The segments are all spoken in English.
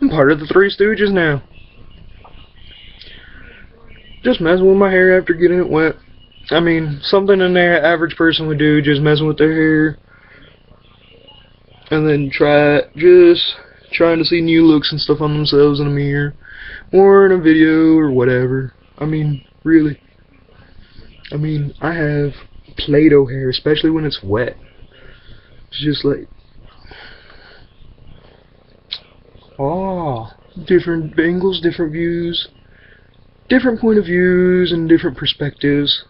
I'm part of the Three Stooges now. Just messing with my hair after getting it wet. I mean, something an average person would do, just messing with their hair. And then just trying to see new looks and stuff on themselves in a mirror. Or in a video or whatever. I mean, really. I mean, I have Play-Doh hair, especially when it's wet. It's just like, oh, different angles, different views, different point of views and different perspectives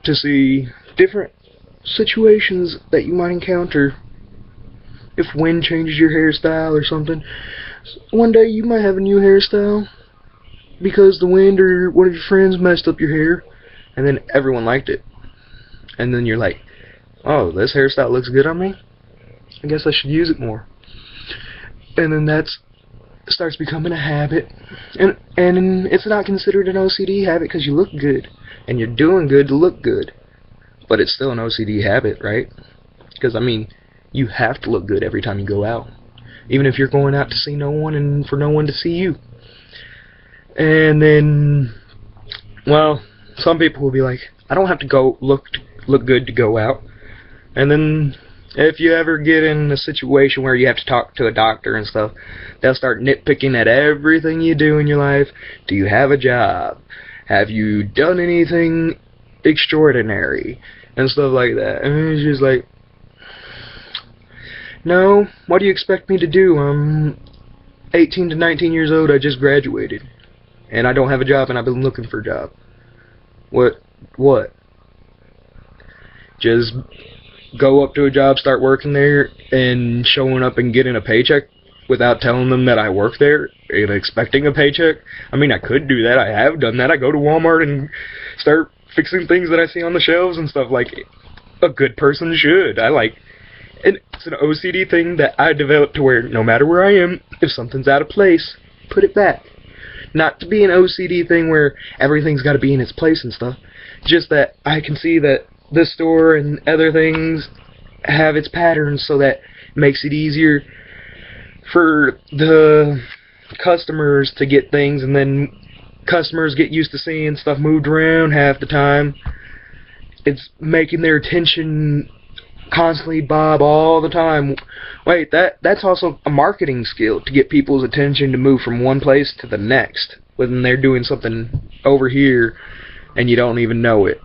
to see different situations that you might encounter. If wind changes your hairstyle or something, one day you might have a new hairstyle because the wind or one of your friends messed up your hair, and then everyone liked it, and then you're like, oh, this hairstyle looks good on me, I guess I should use it more. And then that starts becoming a habit, and it's not considered an OCD habit because you look good and you're doing good to look good, but it's still an OCD habit, right? Because I mean, you have to look good every time you go out, even if you're going out to see no one and for no one to see you. And then, well, some people will be like, I don't have to go look good to go out. And then if you ever get in a situation where you have to talk to a doctor and stuff, they'll start nitpicking at everything you do in your life. Do you have a job? Have you done anything extraordinary? And stuff like that. I mean, it's just like, no, what do you expect me to do? I'm 18 to 19 years old, I just graduated. And I don't have a job and I've been looking for a job. What? Just go up to a job, start working there, and showing up and getting a paycheck without telling them that I work there and expecting a paycheck? I mean, I could do that. I have done that. I go to Walmart and start fixing things that I see on the shelves and stuff like a good person should. And it's an OCD thing that I developed to where no matter where I am, if something's out of place, put it back. Not to be an OCD thing where everything's got to be in its place and stuff. Just that I can see that this store and other things have its patterns, so that it makes it easier for the customers to get things, and then customers get used to seeing stuff moved around half the time. It's making their attention constantly bob all the time. Wait, that's also a marketing skill, to get people's attention to move from one place to the next when they're doing something over here and you don't even know it.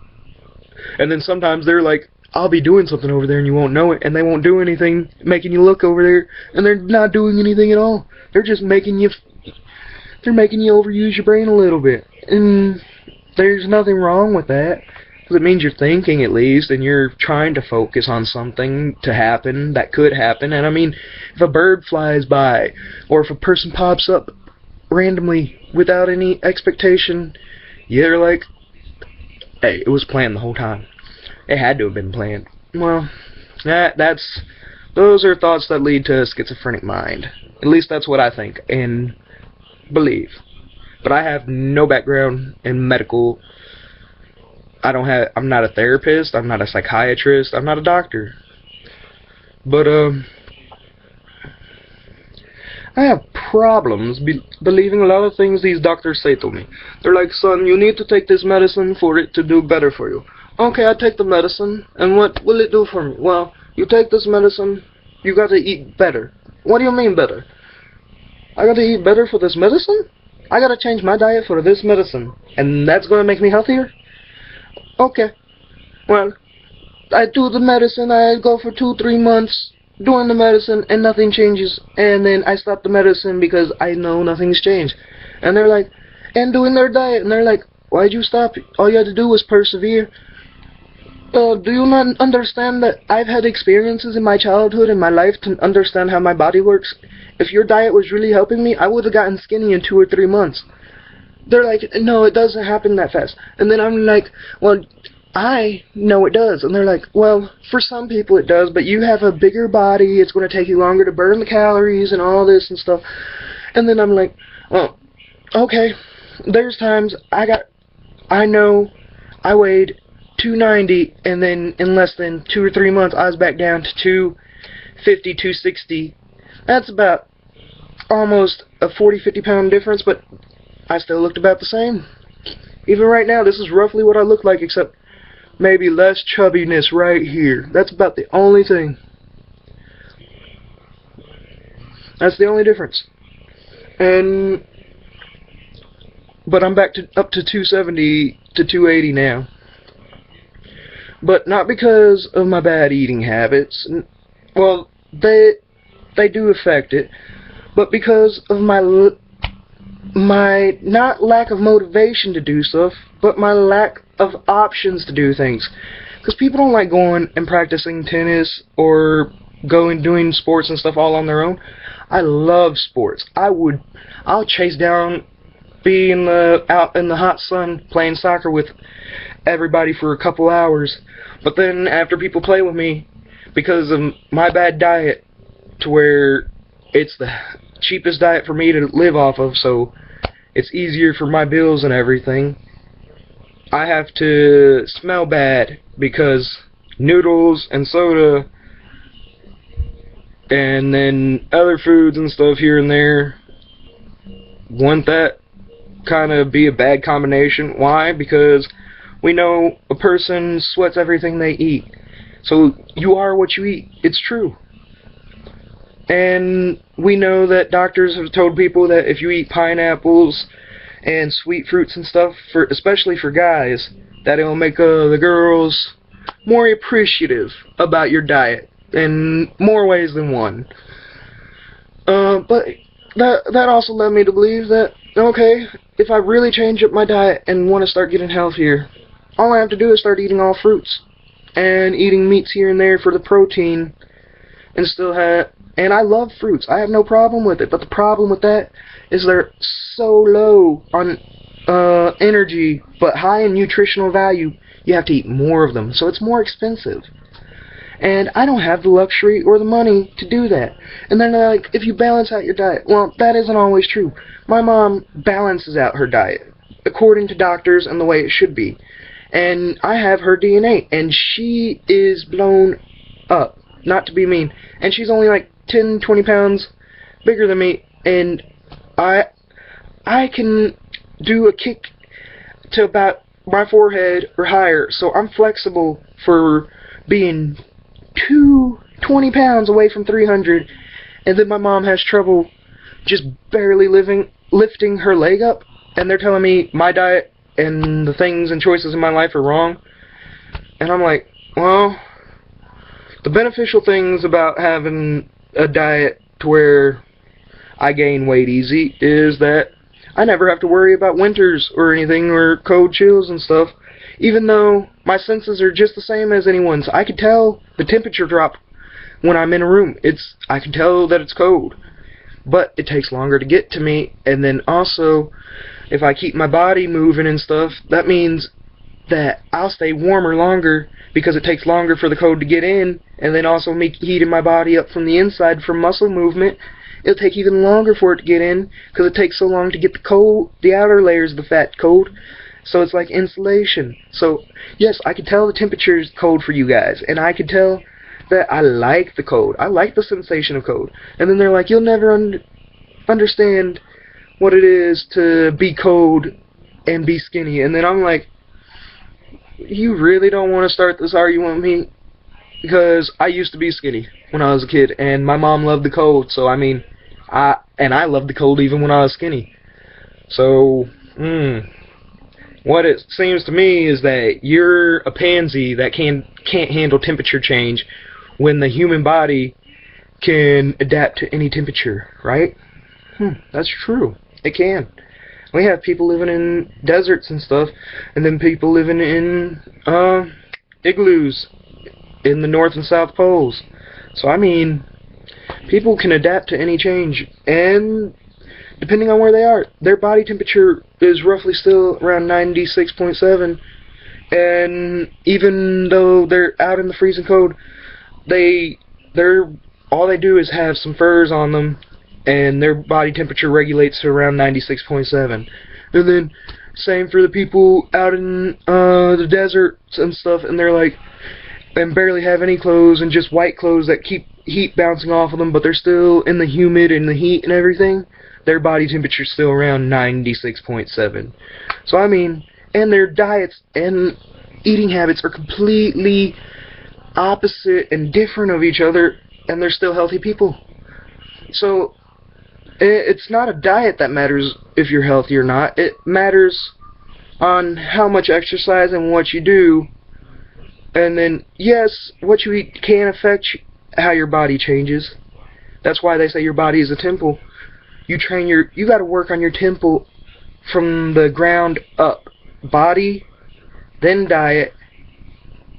And then sometimes they're like, I'll be doing something over there and you won't know it, and they won't do anything, making you look over there, and they're not doing anything at all. They're just making you overuse your brain a little bit. And there's nothing wrong with that. Because it means you're thinking, at least, and you're trying to focus on something to happen that could happen. And I mean, if a bird flies by, or if a person pops up randomly without any expectation, you're like, hey, it was planned the whole time. It had to have been planned. Well, those are thoughts that lead to a schizophrenic mind. At least that's what I think and believe. But I have no background in medical. I'm not a therapist, I'm not a psychiatrist, I'm not a doctor. But, I have problems believing a lot of things these doctors say to me. They're like, son, you need to take this medicine for it to do better for you. Okay, I take the medicine, and what will it do for me? Well, you take this medicine, you gotta eat better. What do you mean better? I gotta eat better for this medicine? I gotta change my diet for this medicine, and that's gonna make me healthier? Okay, well, I do the medicine, I go for 2-3 months doing the medicine and nothing changes, and then I stop the medicine because I know nothing's changed. And they're like, and doing their diet, and they're like, why'd you stop it? All you had to do was persevere. Do you not understand that I've had experiences in my childhood and my life to understand how my body works? If your diet was really helping me, I would have gotten skinny in 2 or 3 months. They're like, no, it doesn't happen that fast. And then I'm like, well, I know it does. And they're like, well, for some people it does, but you have a bigger body, it's going to take you longer to burn the calories and all this and stuff. And then I'm like, oh, okay. There's times I know I weighed 290, and then in less than 2 or 3 months I was back down to 250, 260. That's about almost a 40-50 pound difference, but I still looked about the same. Even right now, this is roughly what I look like, except maybe less chubbiness right here. That's about the only thing. That's the only difference. But I'm back to up to 270 to 280 now. But not because of my bad eating habits. Well, they do affect it, but because of my not lack of motivation to do stuff, but my lack of options to do things. Because people don't like going and practicing tennis or going doing sports and stuff all on their own. I love sports. I'll chase down being out in the hot sun playing soccer with everybody for a couple hours. But then after people play with me, because of my bad diet, to where it's the cheapest diet for me to live off of, so it's easier for my bills and everything, I have to smell bad because noodles and soda and then other foods and stuff here and there, wouldn't that kind of be a bad combination? Why? Because we know a person sweats everything they eat. So you are what you eat. It's true. And we know that doctors have told people that if you eat pineapples and sweet fruits and stuff, especially for guys, that it'll make the girls more appreciative about your diet in more ways than one. But that also led me to believe that, okay, if I really change up my diet and want to start getting healthier, all I have to do is start eating all fruits and eating meats here and there for the protein, and still have. And I love fruits. I have no problem with it. But the problem with that is they're so low on energy, but high in nutritional value. You have to eat more of them, so it's more expensive. And I don't have the luxury or the money to do that. And then they're like, if you balance out your diet, well, that isn't always true. My mom balances out her diet according to doctors and the way it should be. And I have her DNA, and she is blown up, not to be mean. And she's only like 10, 20 pounds bigger than me, and I can do a kick to about my forehead or higher, so I'm flexible for being 20 pounds away from 300, and then my mom has trouble just barely lifting her leg up, and they're telling me my diet and the things and choices in my life are wrong. And I'm like, well, the beneficial things about having a diet to where I gain weight easy is that I never have to worry about winters or anything, or cold chills and stuff. Even though my senses are just the same as anyone's. I can tell the temperature drop when I'm in a room. I can tell that it's cold. But it takes longer to get to me. And then also, if I keep my body moving and stuff, that means that I'll stay warmer longer, because it takes longer for the cold to get in, and then also me heating my body up from the inside from muscle movement. It'll take even longer for it to get in, because it takes so long to get the outer layers of the fat cold. So it's like insulation. So yes, I can tell the temperature is cold for you guys, and I can tell that I like the cold. I like the sensation of cold. And then they're like, you'll never understand what it is to be cold and be skinny. And then I'm like, you really don't want to start this argument with me? Because I used to be skinny when I was a kid, and my mom loved the cold, so I mean, I loved the cold even when I was skinny. So, what it seems to me is that you're a pansy that can't handle temperature change, when the human body can adapt to any temperature, right? That's true. It can. We have people living in deserts and stuff, and then people living in igloos in the North and South Poles. So I mean, people can adapt to any change, and depending on where they are, their body temperature is roughly still around 96.7, and even though they're out in the freezing cold, all they do is have some furs on them, and their body temperature regulates to around 96.7. And then same for the people out in the deserts and stuff, and they're like, and barely have any clothes and just white clothes that keep heat bouncing off of them, but they're still in the humid and the heat and everything. Their body temperature's still around 96.7. So I mean, and their diets and eating habits are completely opposite and different of each other, and they're still healthy people. So it's not a diet that matters if you're healthy or not. It matters on how much exercise and what you do. And then, yes, what you eat can affect how your body changes. That's why they say your body is a temple. You gotta work on your temple from the ground up. Body, then diet,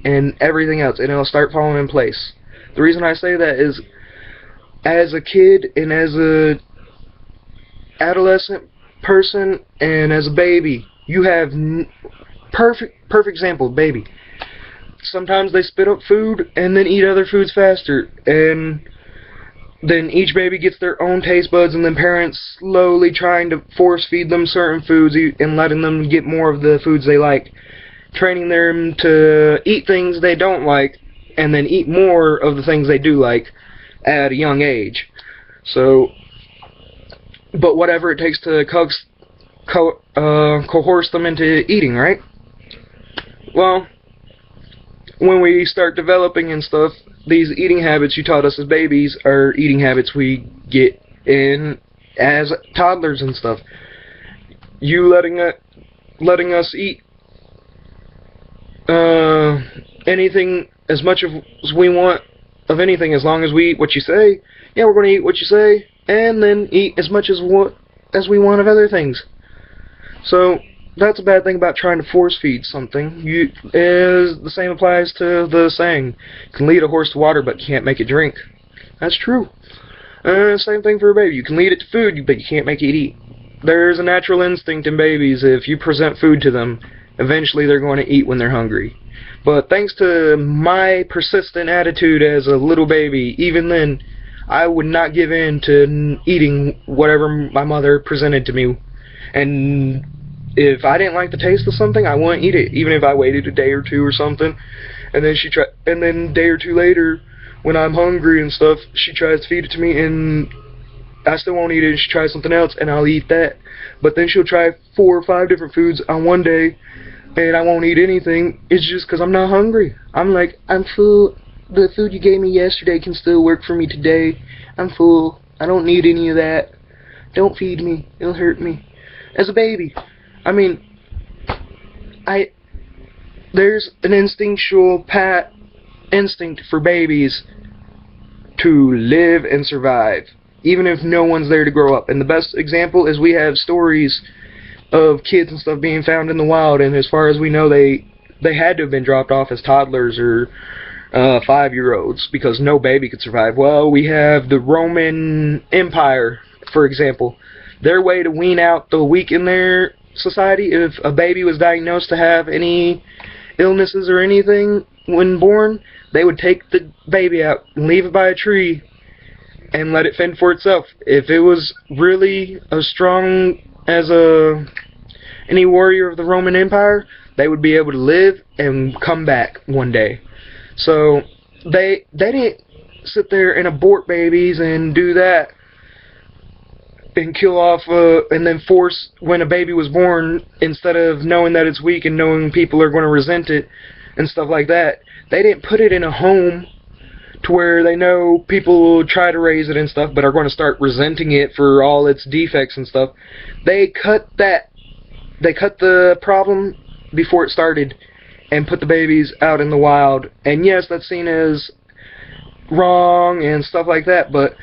and everything else, and it'll start falling in place. The reason I say that is, as a kid and as a adolescent person and as a baby, you have perfect example, baby. Sometimes they spit up food and then eat other foods faster, and then each baby gets their own taste buds, and then parents slowly trying to force feed them certain foods and letting them get more of the foods they like, training them to eat things they don't like and then eat more of the things they do like at a young age. So, but whatever it takes to coerce them into eating, right? Well, when we start developing and stuff, these eating habits you taught us as babies are eating habits we get in as toddlers and stuff. You letting us eat anything as much as we want of anything, as long as we eat what you say. Yeah, we're going to eat what you say, and then eat as much as we want of other things. So that's a bad thing about trying to force feed something. The same applies to the saying, you can lead a horse to water, but you can't make it drink. That's true. Same thing for a baby. You can lead it to food, but you can't make it eat. There's a natural instinct in babies. If you present food to them, eventually they're going to eat when they're hungry. But thanks to my persistent attitude as a little baby, even then, I would not give in to eating whatever my mother presented to me. And if I didn't like the taste of something, I wouldn't eat it, even if I waited a day or two or something. And then a day or two later, when I'm hungry and stuff, she tries to feed it to me, and I still won't eat it, and she tries something else, and I'll eat that. But then she'll try 4 or 5 different foods on one day, and I won't eat anything. It's just because I'm not hungry. I'm like, I'm full. The food you gave me yesterday can still work for me today. I'm full. I don't need any of that. Don't feed me. It'll hurt me. As a baby, I mean, there's an instinctual instinct for babies to live and survive, even if no one's there to grow up. And the best example is we have stories of kids and stuff being found in the wild, and as far as we know, they had to have been dropped off as toddlers or 5-year-olds, because no baby could survive. Well, we have the Roman Empire, for example. Their way to wean out the weak in their society, if a baby was diagnosed to have any illnesses or anything when born, they would take the baby out and leave it by a tree and let it fend for itself. If it was really as strong as any warrior of the Roman Empire, they would be able to live and come back one day. So they didn't sit there and abort babies and do that and kill off and then force when a baby was born, instead of knowing that it's weak and knowing people are going to resent it and stuff like that. They didn't put it in a home to where they know people will try to raise it and stuff, but are going to start resenting it for all its defects and stuff. They cut the problem before it started and put the babies out in the wild. And yes, that's seen as wrong and stuff like that, but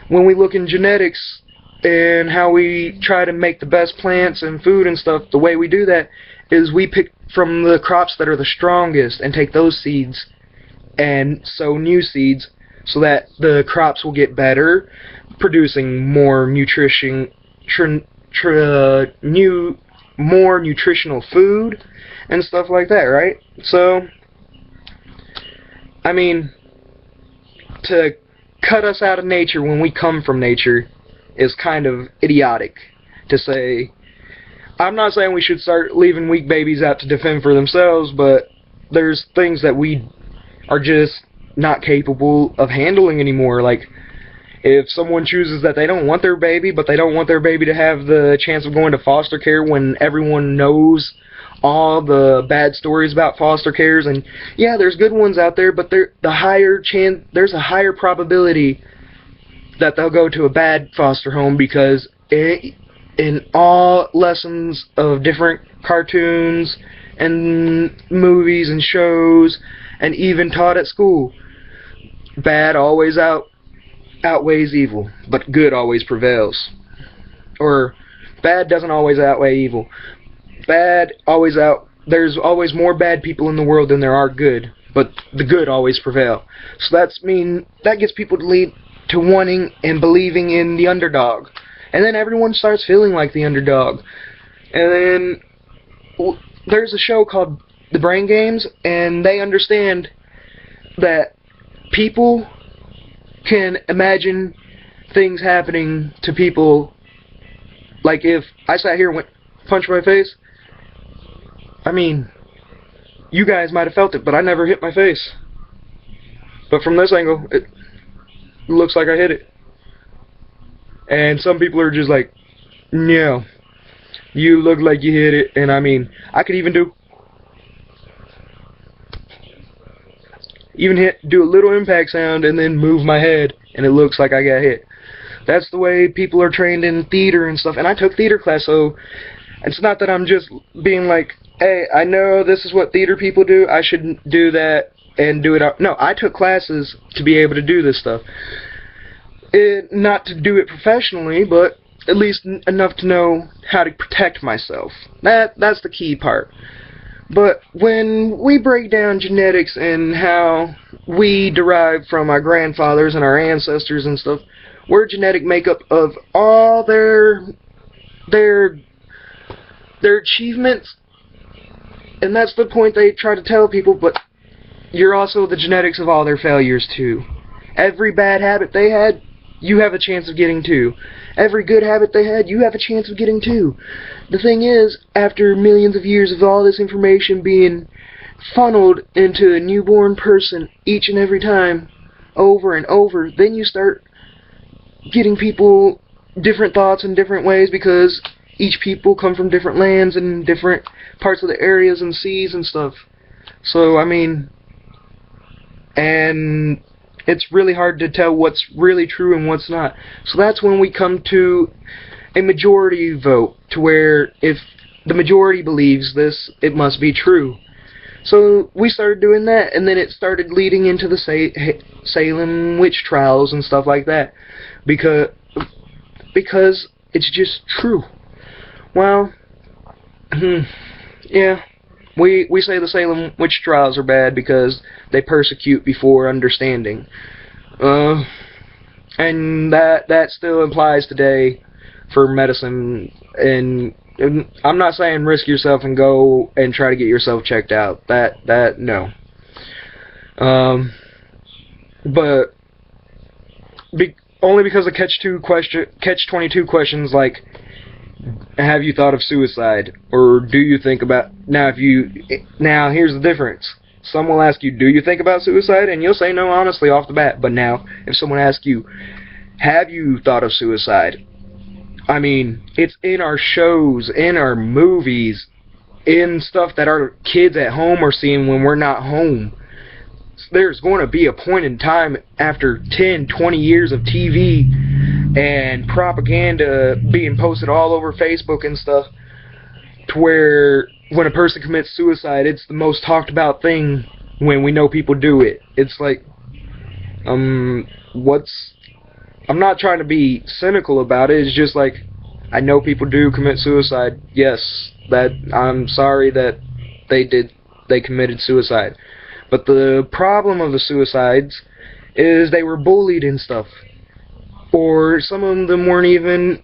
when we look in genetics and how we try to make the best plants and food and stuff, the way we do that is we pick from the crops that are the strongest and take those seeds and sow new seeds so that the crops will get better, producing more more nutritional food and stuff like that, right? So, I mean, to cut us out of nature when we come from nature is kind of idiotic to say. I'm not saying we should start leaving weak babies out to defend for themselves, but there's things that we are just not capable of handling anymore. Like, if someone chooses that they don't want their baby, but they don't want their baby to have the chance of going to foster care when everyone knows all the bad stories about foster cares, and yeah, there's good ones out there, but there's a higher probability that they'll go to a bad foster home, because in all lessons of different cartoons and movies and shows, and even taught at school, bad always outweighs evil, but good always prevails. Or bad doesn't always outweigh evil. There's always more bad people in the world than there are good, but the good always prevail. So that gets people to wanting and believing in the underdog. And then everyone starts feeling like the underdog. And then there's a show called The Brain Games, and they understand that people can imagine things happening to people. Like, if I sat here and went punch my face, I mean, you guys might have felt it, but I never hit my face. But from this angle, it looks like I hit it. And some people are just like, no, you look like you hit it. And I mean, I could even do a little impact sound and then move my head, and it looks like I got hit. That's the way people are trained in theater and stuff. And I took theater class, so it's not that I'm just being like, hey, I know this is what theater people do, I should do that and do it out. No, I took classes to be able to do this stuff. Not to do it professionally, but at least enough to know how to protect myself. That's the key part. But when we break down genetics and how we derive from our grandfathers and our ancestors and stuff, we're genetic makeup of all their achievements, and that's the point they try to tell people, but you're also the genetics of all their failures too. Every bad habit they had, you have a chance of getting too. Every good habit they had, you have a chance of getting too. The thing is, after millions of years of all this information being funneled into a newborn person each and every time, over and over, then you start getting people different thoughts in different ways, because each people come from different lands and different parts of the areas and seas and stuff. So, I mean, and it's really hard to tell what's really true and what's not. So that's when we come to a majority vote, to where if the majority believes this, it must be true. So we started doing that, and then it started leading into the Salem witch trials and stuff like that, because it's just true. Well, yeah, we say the Salem witch trials are bad because they persecute before understanding, and that still applies today for medicine. And I'm not saying risk yourself and go and try to get yourself checked out. That no. But only because of catch-22 questions like, have you thought of suicide, or do you think about, now here's the difference. Some will ask you, do you think about suicide? And you'll say no, honestly, off the bat. But now, if someone asks you, have you thought of suicide? I mean, it's in our shows, in our movies, in stuff that our kids at home are seeing when we're not home. There's going to be a point in time after 10, 20 years of TV and propaganda being posted all over Facebook and stuff, to where when a person commits suicide, it's the most talked about thing when we know people do it. It's like, I'm not trying to be cynical about it. It's just like, I know people do commit suicide. Yes, I'm sorry that they committed suicide. But the problem of the suicides is they were bullied and stuff. Or some of them weren't even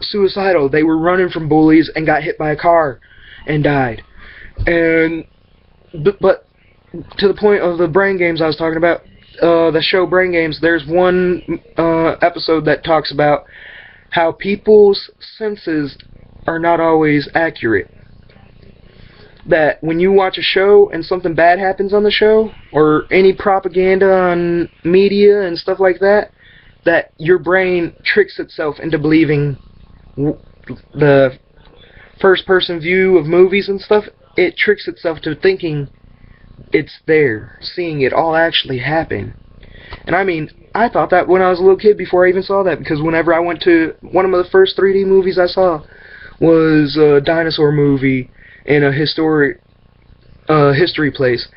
suicidal. They were running from bullies and got hit by a car and died. But to the point of the brain games I was talking about, the show Brain Games, there's one episode that talks about how people's senses are not always accurate. that when you watch a show and something bad happens on the show, or any propaganda on media and stuff like that, that your brain tricks itself into believing the first-person view of movies and stuff. It tricks itself to thinking it's there, seeing it all actually happen. And I mean, I thought that when I was a little kid before I even saw that, because whenever I went to one of the first 3D movies I saw was a dinosaur movie in a history place,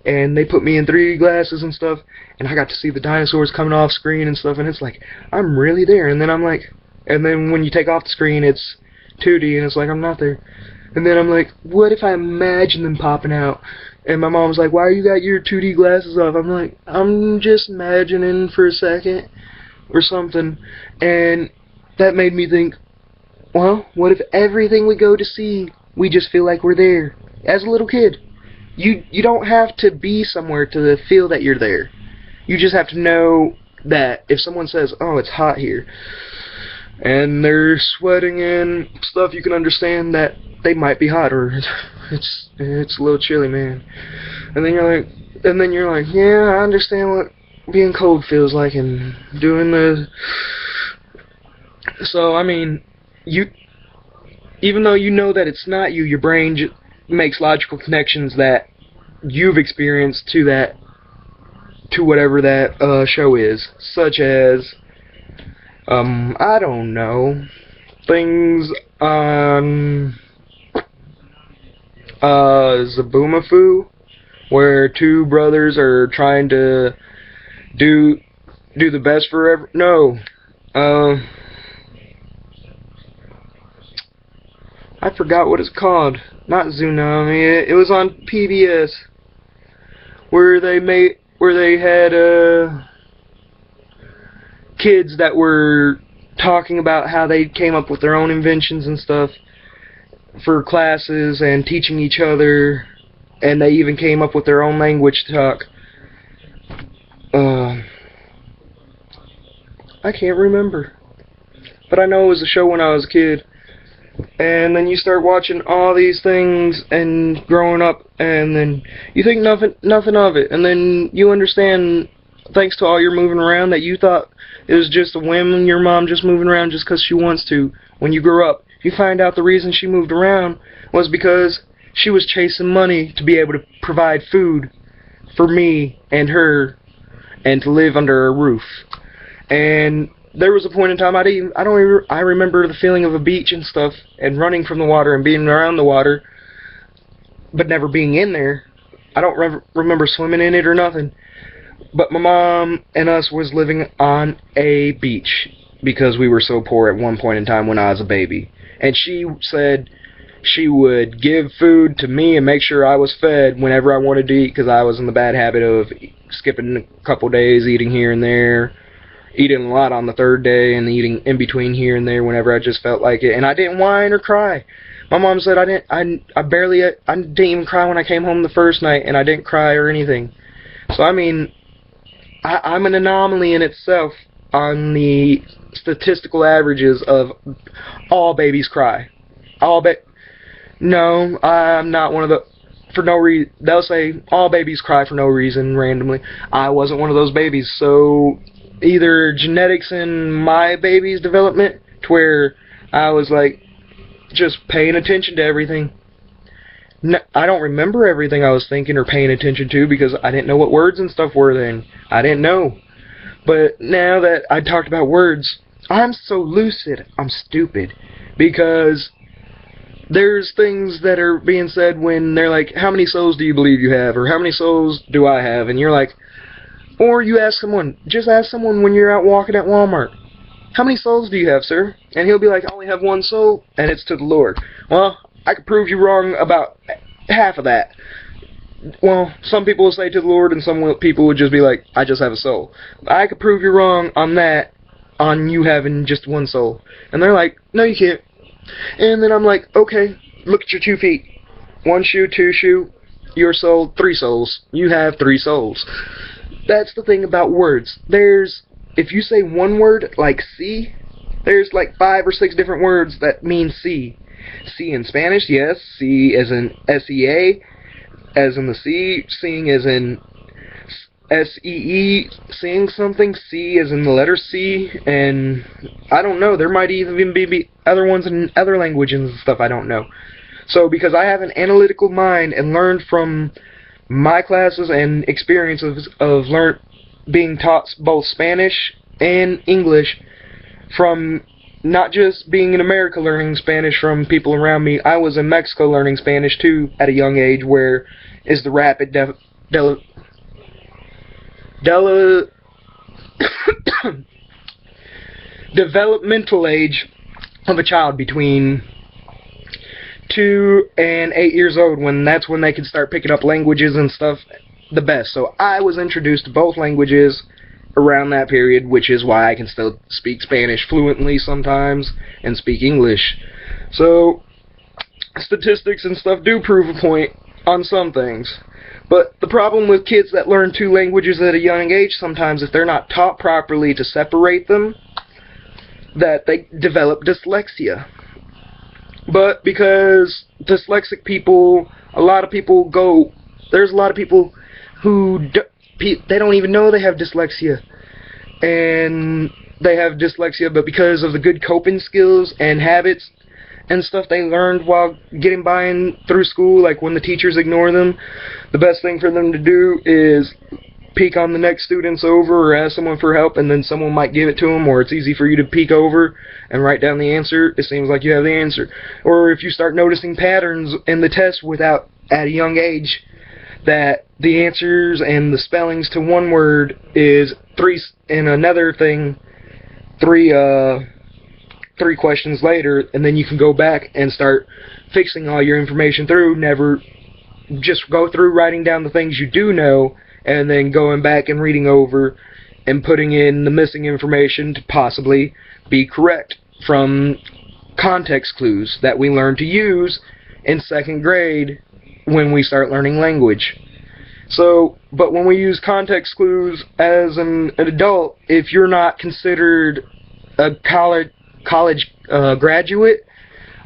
and they put me in 3D glasses and stuff, and I got to see the dinosaurs coming off screen and stuff, and it's like, I'm really there. And then I'm like, and then when you take off the screen, it's 2D, and it's like, I'm not there. And then I'm like, what if I imagine them popping out? And my mom's like, why you got your 2D glasses off? I'm like, I'm just imagining for a second or something. And that made me think, well, what if everything we go to see, we just feel like we're there? As a little kid, you don't have to be somewhere to feel that you're there. You just have to know that if someone says, oh, it's hot here, and they're sweating and stuff, you can understand that they might be hot, or it's a little chilly, man. And then you're like, yeah, I understand what being cold feels like, and doing the. So I mean, even though you know that it's not you, your brain makes logical connections that you've experienced to whatever that show is, such as I don't know, things on Zaboomafoo, where two brothers are trying to do the best for I forgot what it's called. Not Tsunami. It was on PBS, where they had kids that were talking about how they came up with their own inventions and stuff for classes and teaching each other, and they even came up with their own language to talk. I can't remember, but I know it was a show when I was a kid. And then you start watching all these things and growing up, and then you think nothing of it, and then you understand, thanks to all your moving around, that you thought it was just a whim and your mom just moving around just because she wants to. When you grow up, you find out the reason she moved around was because she was chasing money to be able to provide food for me and her, and to live under a roof. And there was a point in time I remember the feeling of a beach and stuff, and running from the water and being around the water, but never being in there. I don't remember swimming in it or nothing. But my mom and us was living on a beach because we were so poor at one point in time when I was a baby. And she said she would give food to me and make sure I was fed whenever I wanted to eat, because I was in the bad habit of skipping a couple days, eating here and there, eating a lot on the third day, and eating in between here and there whenever I just felt like it. And I didn't whine or cry. My mom said I didn't even cry when I came home the first night, and I didn't cry or anything. So I mean, I'm an anomaly in itself on the statistical averages of all babies cry. No, I'm not one of the, for no reason. They'll say all babies cry for no reason randomly. I wasn't one of those babies, so either genetics in my baby's development to where I was like just paying attention to everything. No, I don't remember everything I was thinking or paying attention to because I didn't know what words and stuff were then. I didn't know. But now that I talked about words, I'm so lucid, I'm stupid. Because there's things that are being said when they're like, how many souls do you believe you have? Or how many souls do I have? And you're like, or you ask someone, just ask someone when you're out walking at Walmart, how many souls do you have, sir? And he'll be like, I only have one soul, and it's to the Lord. Well, I could prove you wrong about half of that. Well, some people will say to the Lord, and some people would just be like, I just have a soul. I could prove you wrong on that, on you having just one soul. And they're like, no, you can't. And then I'm like, okay, look at your 2 feet. 1 shoe, 2 shoe, your soul, 3 souls. You have 3 souls. That's the thing about words. If you say one word, like see, there's like 5 or 6 different words that mean see. See in Spanish, yes. See as in SEA, as in the sea. Seeing as in SEE, seeing something. C as in the letter C. And I don't know, there might even be other ones in other languages and stuff I don't know. So because I have an analytical mind and learned from my classes and experiences of being taught both Spanish and English from not just being in America learning Spanish from people around me. I was in Mexico learning Spanish too at a young age, where is the rapid developmental age of a child between 2 and 8 years old, when that's when they can start picking up languages and stuff the best. So I was introduced to both languages around that period, which is why I can still speak Spanish fluently sometimes and speak English. So statistics and stuff do prove a point on some things. But the problem with kids that learn 2 languages at a young age, sometimes if they're not taught properly to separate them, that they develop dyslexia. But because dyslexic people, there's a lot of people who they don't even know they have dyslexia. And they have dyslexia, but because of the good coping skills and habits and stuff they learned while getting by through school, like when the teachers ignore them, the best thing for them to do is peek on the next students over or ask someone for help, and then someone might give it to them, or it's easy for you to peek over and write down the answer. It seems like you have the answer. Or if you start noticing patterns in the test at a young age, that the answers and the spellings to one word is 3, and another thing 3 questions later, and then you can go back and start fixing all your information through. Never just go through writing down the things you do know, and then going back and reading over and putting in the missing information to possibly be correct from context clues that we learn to use in 2nd grade when we start learning language. So, but when we use context clues as an adult, if you're not considered a college graduate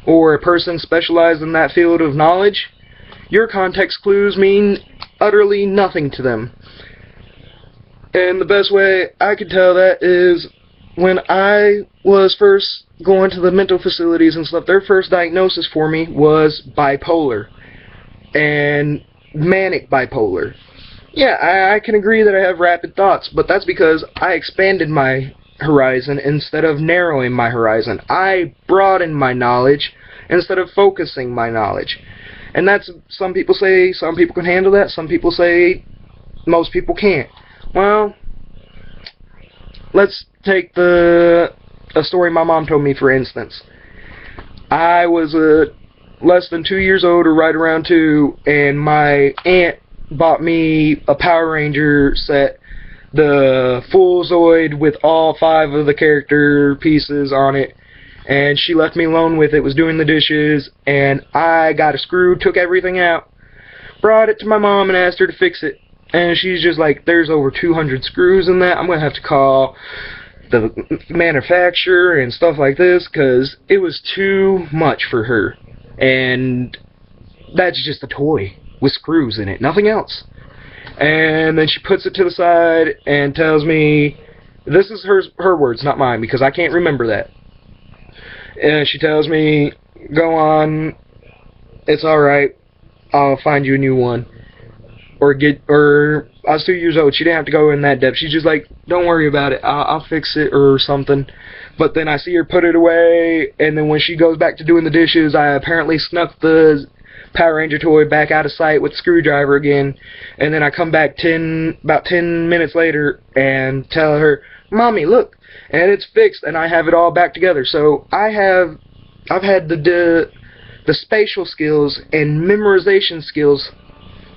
or a person specialized in that field of knowledge, your context clues mean utterly nothing to them. And the best way I could tell that is when I was first going to the mental facilities and stuff, their first diagnosis for me was bipolar and manic bipolar. Yeah, I can agree that I have rapid thoughts, but that's because I expanded my horizon instead of narrowing my horizon. I broadened my knowledge instead of focusing my knowledge. And that's, some people say some people can handle that, some people say most people can't. Well, let's take a story my mom told me, for instance. I was less than 2 years old, or right around 2, and my aunt bought me a Power Ranger set, the full Zoid with all 5 of the character pieces on it, and she left me alone with it, was doing the dishes, and I got a screw, took everything out, brought it to my mom and asked her to fix it, and she's just like, there's over 200 screws in that, I'm going to have to call the manufacturer and stuff like this, because it was too much for her, and that's just a toy with screws in it, nothing else. And then she puts it to the side and tells me, this is her words, not mine, because I can't remember that. And she tells me, go on, it's alright, I'll find you a new one. Or I was 2 years old, she didn't have to go in that depth. She's just like, don't worry about it, I'll fix it or something. But then I see her put it away, and then when she goes back to doing the dishes, I apparently snuck the Power Ranger toy back out of sight with the screwdriver again, and then I come back about 10 minutes later and tell her, Mommy, look, and it's fixed, and I have it all back together. So I've had the spatial skills and memorization skills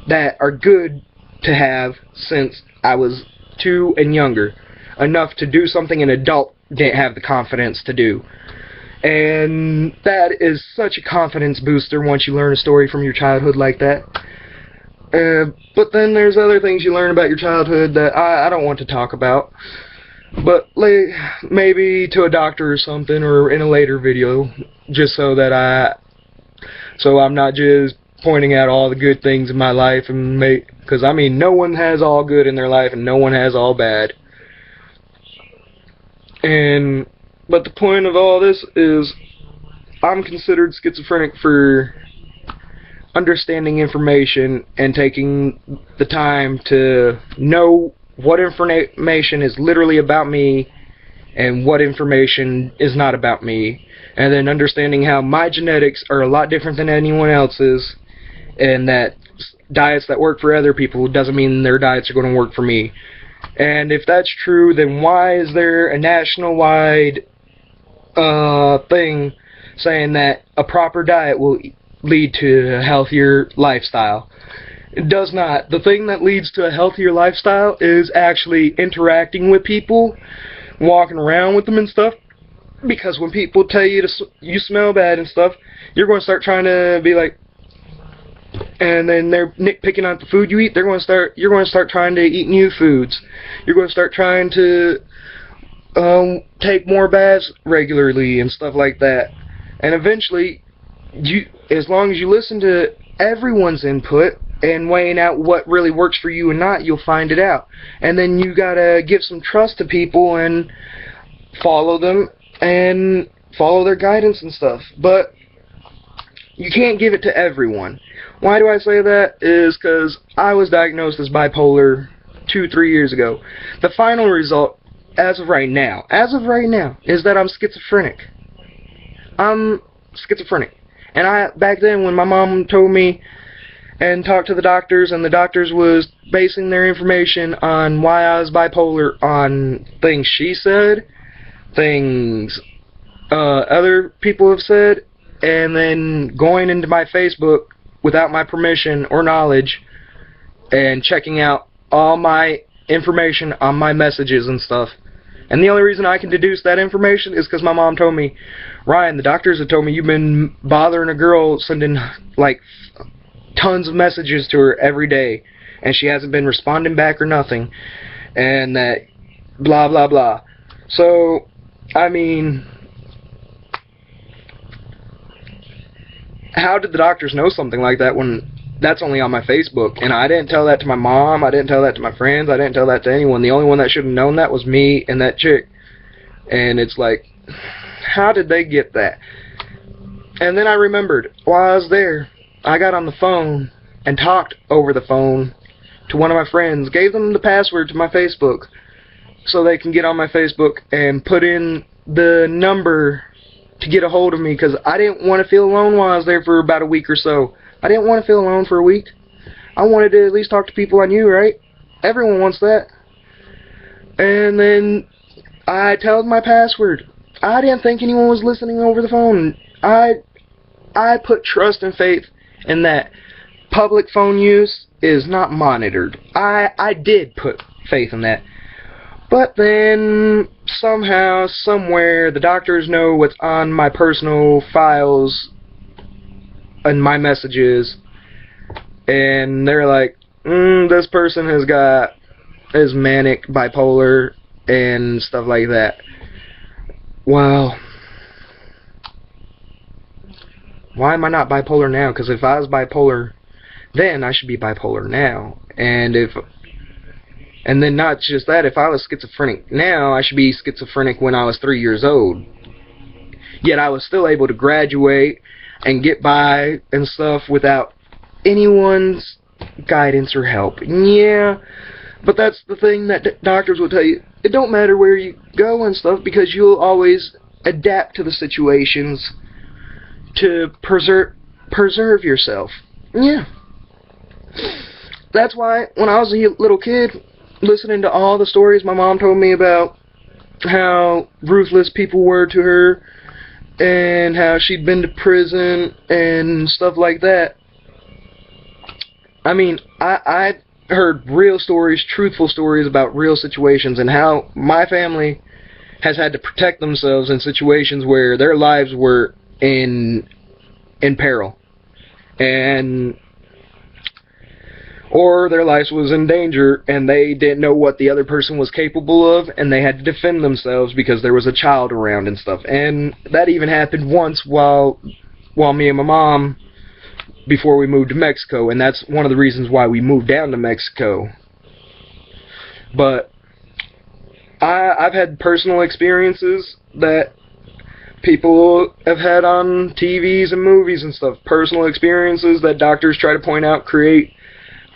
that are good to have since I was 2 and younger, enough to do something an adult didn't have the confidence to do. And that is such a confidence booster once you learn a story from your childhood like that. But then there's other things you learn about your childhood that I don't want to talk about. But maybe to a doctor or something, or in a later video, just so that So I'm not just pointing out all the good things in my life, and because I mean, no one has all good in their life and no one has all bad. But the point of all this is I'm considered schizophrenic for understanding information and taking the time to know what information is literally about me and what information is not about me, and then understanding how my genetics are a lot different than anyone else's, and that diets that work for other people doesn't mean their diets are going to work for me. And if that's true, then why is there a national-wide thing saying that a proper diet will lead to a healthier lifestyle? It does not. The thing that leads to a healthier lifestyle is actually interacting with people, walking around with them and stuff. Because when people tell you you smell bad and stuff, you're going to start trying to be like, and then they're nitpicking on the food you eat. You're going to start trying to eat new foods. You're going to start trying to take more baths regularly and stuff like that. And eventually, as long as you listen to everyone's input and weighing out what really works for you and not, you'll find it out. And then you gotta give some trust to people and follow them and follow their guidance and stuff. But you can't give it to everyone. Why do I say that? Is because I was diagnosed as bipolar 2-3 years ago. The final result, as of right now, is that I'm schizophrenic. I'm schizophrenic. And back then, when my mom told me and talked to the doctors, and the doctors was basing their information on why I was bipolar on things she said, things other people have said, and then going into my Facebook without my permission or knowledge and checking out all my information on my messages and stuff. And the only reason I can deduce that information is because my mom told me, Ryan, the doctors have told me you've been bothering a girl, sending like tons of messages to her every day, and she hasn't been responding back or nothing, and that blah blah blah. So, I mean, how did the doctors know something like that when that's only on my Facebook? And I didn't tell that to my mom, I didn't tell that to my friends, I didn't tell that to anyone. The only one that should have known that was me and that chick. And it's like, how did they get that? And then I remembered, while I was there, I got on the phone and talked over the phone to one of my friends, gave them the password to my Facebook so they can get on my Facebook and put in the number to get a hold of me, because I didn't want to feel alone while I was there for about a week or so. I didn't want to feel alone for a week. I wanted to at least talk to people I knew, right? Everyone wants that. And then I told my password. I didn't think anyone was listening over the phone. I put trust and faith in that public phone use is not monitored. I did put faith in that. But then, somehow, somewhere, the doctors know what's on my personal files and my messages, and they're like, this person is manic, bipolar, and stuff like that. Well, why am I not bipolar now? Because if I was bipolar then, I should be bipolar now. And then not just that, if I was schizophrenic now, I should be schizophrenic when I was 3 years old. Yet I was still able to graduate and get by and stuff without anyone's guidance or help. Yeah, but that's the thing that doctors will tell you. It don't matter where you go and stuff, because you'll always adapt to the situations to preserve yourself. Yeah. That's why when I was a little kid, listening to all the stories my mom told me about how ruthless people were to her and how she'd been to prison and stuff like that. I mean, I heard real stories, truthful stories about real situations, and how my family has had to protect themselves in situations where their lives were in peril, or their lives was in danger, and they didn't know what the other person was capable of, and they had to defend themselves because there was a child around and stuff. And that even happened once while me and my mom before we moved to Mexico, and that's one of the reasons why we moved down to Mexico. But I've had personal experiences that people have had on TVs and movies and stuff. Personal experiences that doctors try to point out create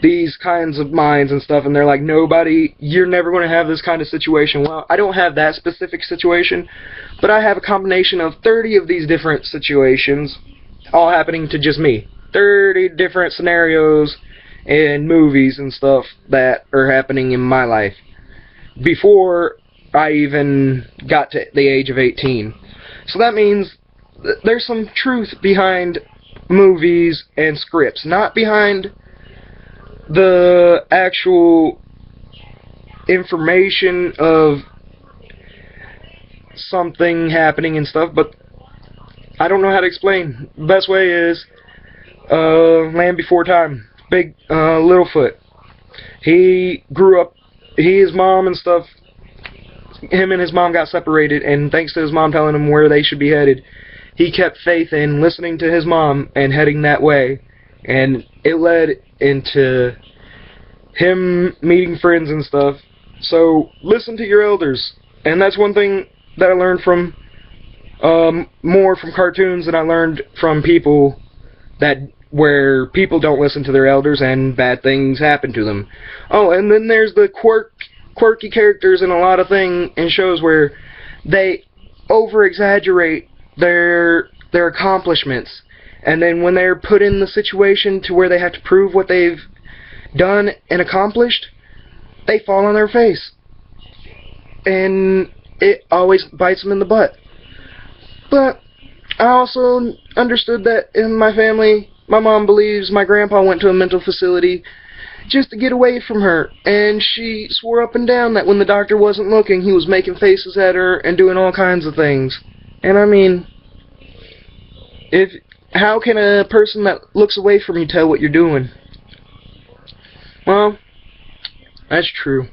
these kinds of minds and stuff, and they're like, you're never going to have this kind of situation. Well, I don't have that specific situation, but I have a combination of 30 of these different situations, all happening to just me. 30 different scenarios and movies and stuff that are happening in my life before I even got to the age of 18. So that means there's some truth behind movies and scripts, not behind the actual information of something happening and stuff, but I don't know how to explain. The best way is Land Before Time. Big Littlefoot. He grew up, his mom and stuff, him and his mom got separated, and thanks to his mom telling him where they should be headed, he kept faith in listening to his mom and heading that way, and it led into him meeting friends and stuff. So listen to your elders, and that's one thing that I learned from more from cartoons than I learned from people, that where people don't listen to their elders and bad things happen to them. Oh, and then there's the quirky characters in a lot of things and shows where they over-exaggerate their accomplishments, and then when they're put in the situation to where they have to prove what they've done and accomplished, they fall on their face, and it always bites them in the butt. But I also understood that in my family, my mom believes my grandpa went to a mental facility just to get away from her, and she swore up and down that when the doctor wasn't looking, he was making faces at her and doing all kinds of things. And I mean, how can a person that looks away from you tell what you're doing? Well, that's true.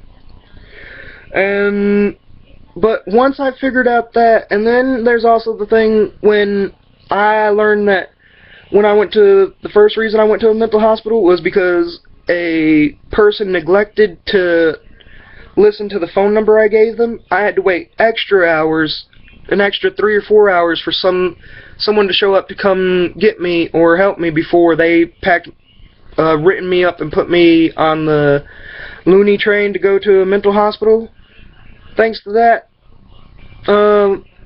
But once I figured out that, and then there's also the thing when I learned that the first reason I went to a mental hospital was because a person neglected to listen to the phone number I gave them. I had to wait extra hours, an extra 3 or 4 hours for someone to show up to come get me or help me before they written me up and put me on the loony train to go to a mental hospital. Thanks to that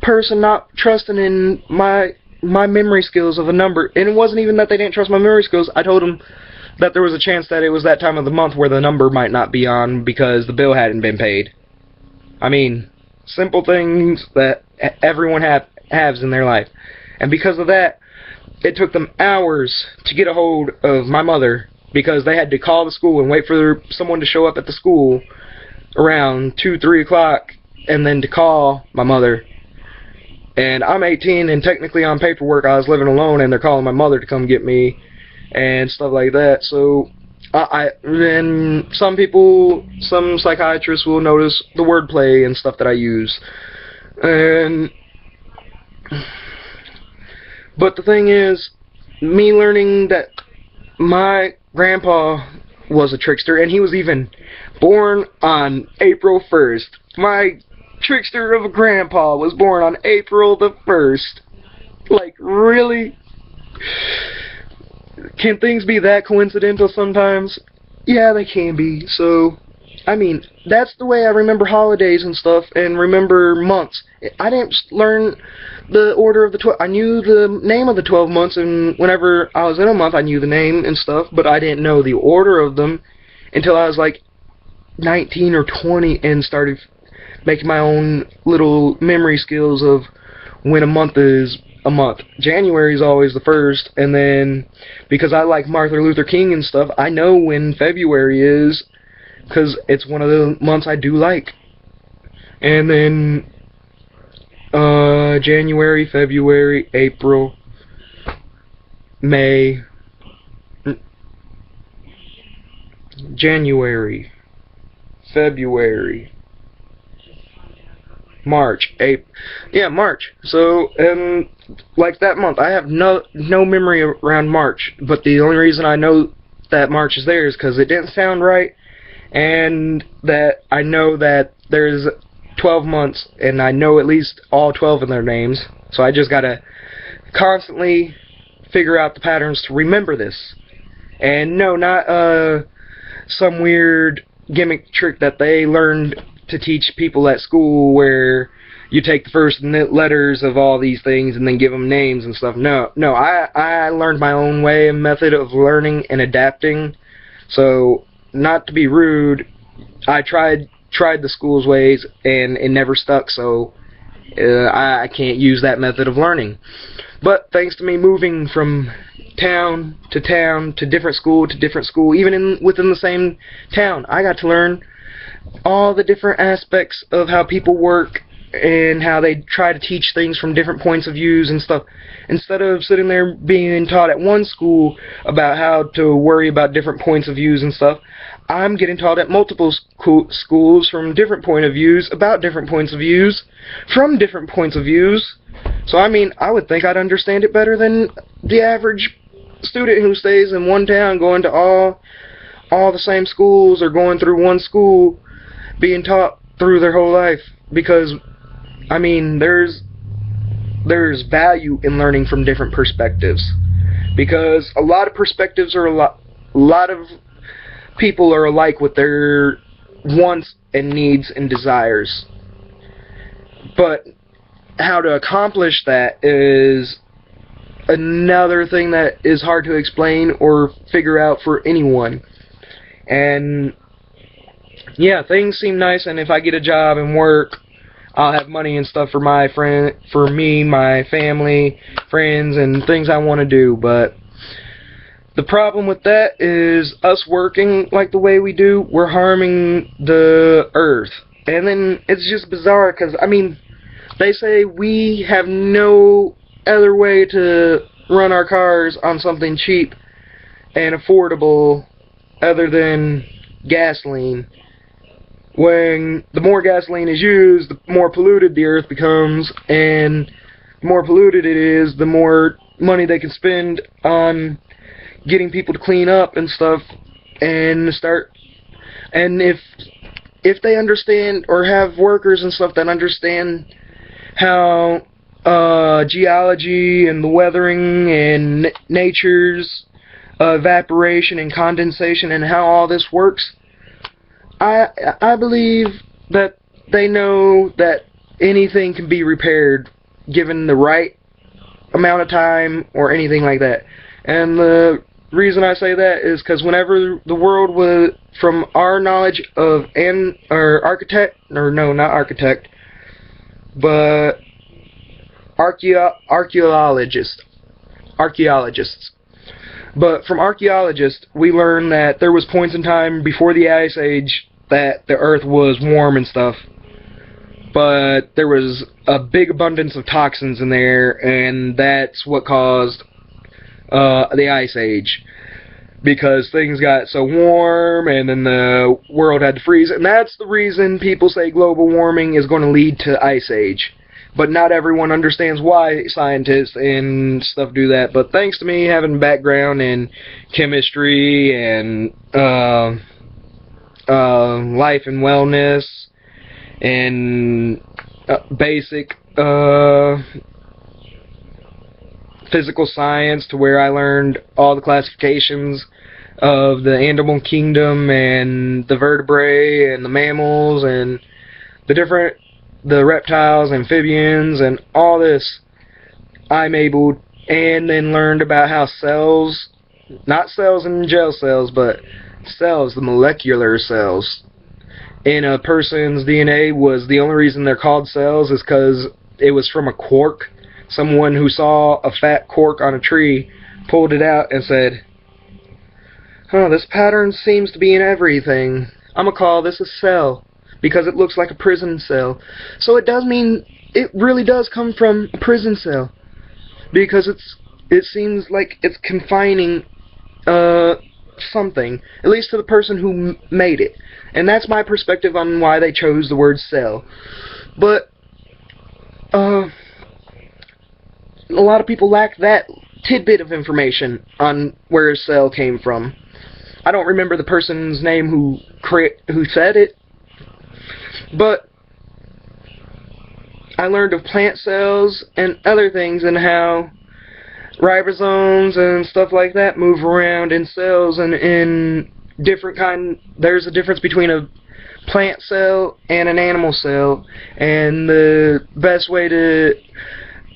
person not trusting in my memory skills of a number. And it wasn't even that they didn't trust my memory skills. I told them that there was a chance that it was that time of the month where the number might not be on because the bill hadn't been paid. I mean, simple things that everyone has in their life. And because of that, it took them hours to get a hold of my mother, because they had to call the school and wait for someone to show up at the school around 2, 3 o'clock, and then to call my mother. And I'm 18, and technically on paperwork I was living alone, and they're calling my mother to come get me and stuff like that. So and some psychiatrists will notice the wordplay and stuff that I use. But the thing is, me learning that my grandpa was a trickster, and he was even born on April 1st. My trickster of a grandpa was born on April the 1st. Like, really? Can things be that coincidental sometimes? Yeah, they can be. So, I mean, that's the way I remember holidays and stuff, and remember months. I didn't learn the order of the 12. I knew the name of the 12 months, and whenever I was in a month, I knew the name and stuff, but I didn't know the order of them until I was like 19 or 20 and started making my own little memory skills of when a month is a month. January is always the 1st, and then because I like Martin Luther King and stuff, I know when February is, because it's one of the months I do like. And then January, February, April, May, January, February, March, April, yeah, March. So, like that month, I have no memory around March, but the only reason I know that March is there is because it didn't sound right, and that I know that there's 12 months, and I know at least all 12 of their names, so I just gotta constantly figure out the patterns to remember this. And no, not some weird gimmick trick that they learned to teach people at school where you take the first letters of all these things and then give them names and stuff. No, I learned my own way and method of learning and adapting. So, not to be rude, I tried the school's ways and it never stuck, so I can't use that method of learning. But thanks to me moving from town to different school, even within the same town, I got to learn all the different aspects of how people work and how they try to teach things from different points of views and stuff. Instead of sitting there being taught at one school about how to worry about different points of views and stuff, I'm getting taught at multiple schools from different point of views about different points of views from different points of views. So I mean, I would think I'd understand it better than the average student who stays in one town going to all the same schools or going through one school being taught through their whole life. Because I mean, there's value in learning from different perspectives, because a lot of perspectives are a lot of people are alike with their wants and needs and desires, but how to accomplish that is another thing that is hard to explain or figure out for anyone. And yeah, things seem nice, and if I get a job and work, I'll have money and stuff for my me, my family, friends, and things I want to do. But the problem with that is us working like the way we do, we're harming the earth. And then it's just bizarre because, I mean, they say we have no other way to run our cars on something cheap and affordable other than gasoline. When the more gasoline is used, the more polluted the earth becomes, and the more polluted it is, the more money they can spend on getting people to clean up and stuff, and if they understand or have workers and stuff that understand how geology and the weathering and nature's evaporation and condensation and how all this works, I believe that they know that anything can be repaired given the right amount of time or anything like that. And the reason I say that is because whenever the world was, from our knowledge of architects, but from archaeologists, we learned that there was points in time before the Ice Age that the Earth was warm and stuff, but there was a big abundance of toxins in there, and that's what caused the Ice Age, because things got so warm, and then the world had to freeze, and that's the reason people say global warming is going to lead to Ice Age. But not everyone understands why scientists and stuff do that. But thanks to me having a background in chemistry and life and wellness and basic physical science, to where I learned all the classifications of the animal kingdom and the vertebrae and the mammals and the reptiles, amphibians, and all this, I'm able, and then learned about how cells, not cells and gel cells, but cells, the molecular cells in a person's DNA, was the only reason they're called cells is because it was from a quark. Someone who saw a fat quark on a tree pulled it out and said, "Huh, this pattern seems to be in everything. I'm gonna call this a cell, because it looks like a prison cell." So it does mean it really does come from a prison cell, because it seems like it's confining something, at least to the person who made it. And that's my perspective on why they chose the word cell. But a lot of people lack that tidbit of information on where a cell came from. I don't remember the person's name who said it, but I learned of plant cells and other things and how ribosomes and stuff like that move around in cells, and in different there's a difference between a plant cell and an animal cell, and the best way to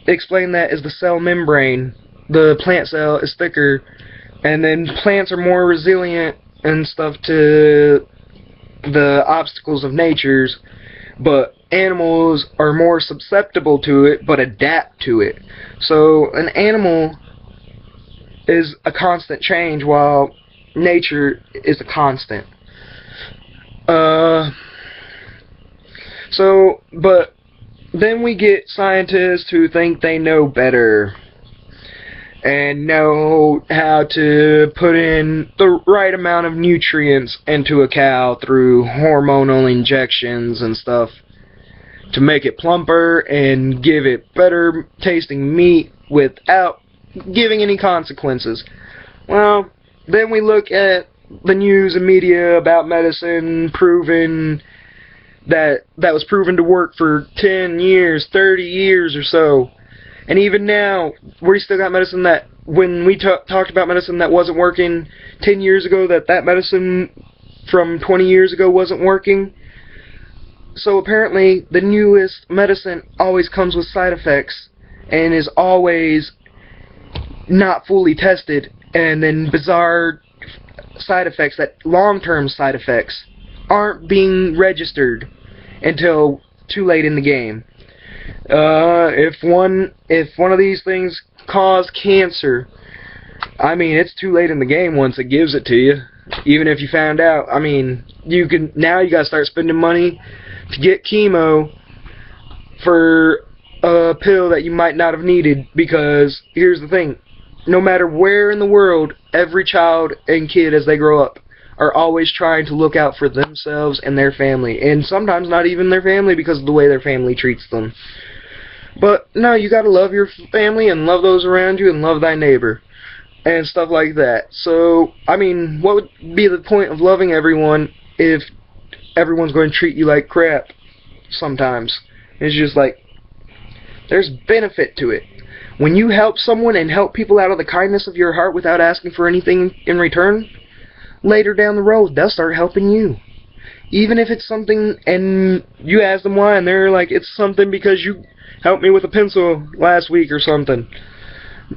explain that is the cell membrane. The plant cell is thicker, and then plants are more resilient and stuff to the obstacles of nature's, but animals are more susceptible to it but adapt to it. So an animal is a constant change while nature is a constant. But then we get scientists who think they know better and know how to put in the right amount of nutrients into a cow through hormonal injections and stuff to make it plumper and give it better tasting meat without giving any consequences. Well, then we look at the news and media about medicine proving that was proven to work for 10 years, 30 years or so. And even now, we still got medicine that, when we talked about medicine that wasn't working 10 years ago, that medicine from 20 years ago wasn't working. So apparently, the newest medicine always comes with side effects and is always not fully tested, and then bizarre side effects, that long-term side effects, aren't being registered until too late in the game. If one of these things cause cancer, I mean, it's too late in the game once it gives it to you. Even if you found out, I mean, you gotta start spending money to get chemo for a pill that you might not have needed, because here's the thing, no matter where in the world, every child and kid as they grow up are always trying to look out for themselves and their family, and sometimes not even their family because of the way their family treats them. But no, you gotta love your family and love those around you and love thy neighbor and stuff like that. So, I mean, what would be the point of loving everyone if everyone's going to treat you like crap sometimes? It's just like, there's benefit to it. When you help someone and help people out of the kindness of your heart without asking for anything in return, later down the road, they'll start helping you. Even if it's something, and you ask them why, and they're like, it's something because you helped me with a pencil last week or something.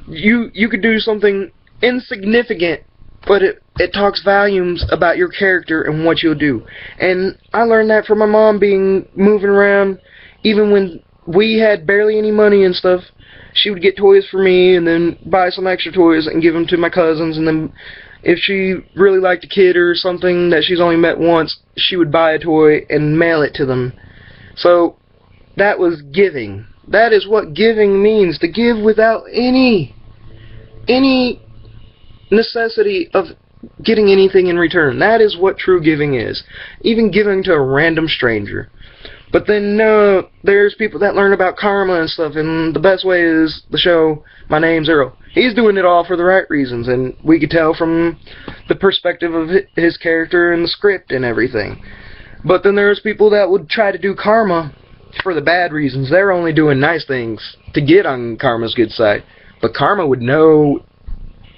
You could do something insignificant, but it talks volumes about your character and what you'll do. And I learned that from my mom moving around. Even when we had barely any money and stuff, she would get toys for me and then buy some extra toys and give them to my cousins, and then if she really liked a kid or something that she's only met once, she would buy a toy and mail it to them. So that was giving. That is what giving means, to give without any necessity of getting anything in return. That is what true giving is. Even giving to a random stranger. But then there's people that learn about karma and stuff, and the best way is the show My Name's Earl. He's doing it all for the right reasons, and we could tell from the perspective of his character and the script and everything. But then there's people that would try to do karma for the bad reasons. They're only doing nice things to get on karma's good side. But karma would know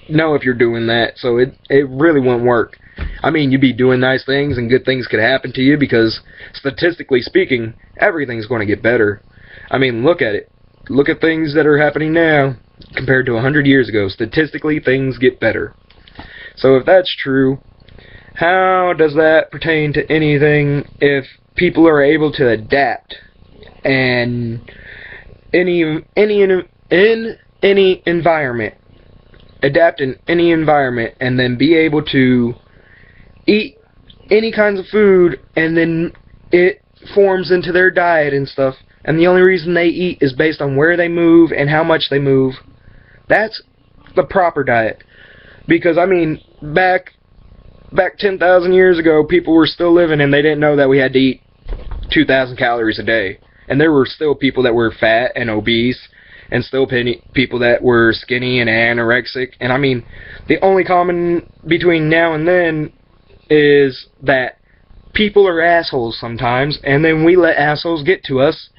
if you're doing that, so it really wouldn't work. I mean, you'd be doing nice things and good things could happen to you because, statistically speaking, everything's going to get better. I mean, look at it. Look at things that are happening now compared to 100 years ago. Statistically, things get better. So if that's true, how does that pertain to anything if people are able to adapt and in any environment, adapt in any environment, and then be able to eat any kinds of food, and then it forms into their diet and stuff, and the only reason they eat is based on where they move and how much they move? That's the proper diet. Because, I mean, back 10,000 years ago, people were still living and they didn't know that we had to eat 2,000 calories a day. and there were still people that were fat and obese, and still people that were skinny and anorexic. And I mean, the only common between now and then is that people are assholes sometimes, and then we let assholes get to us,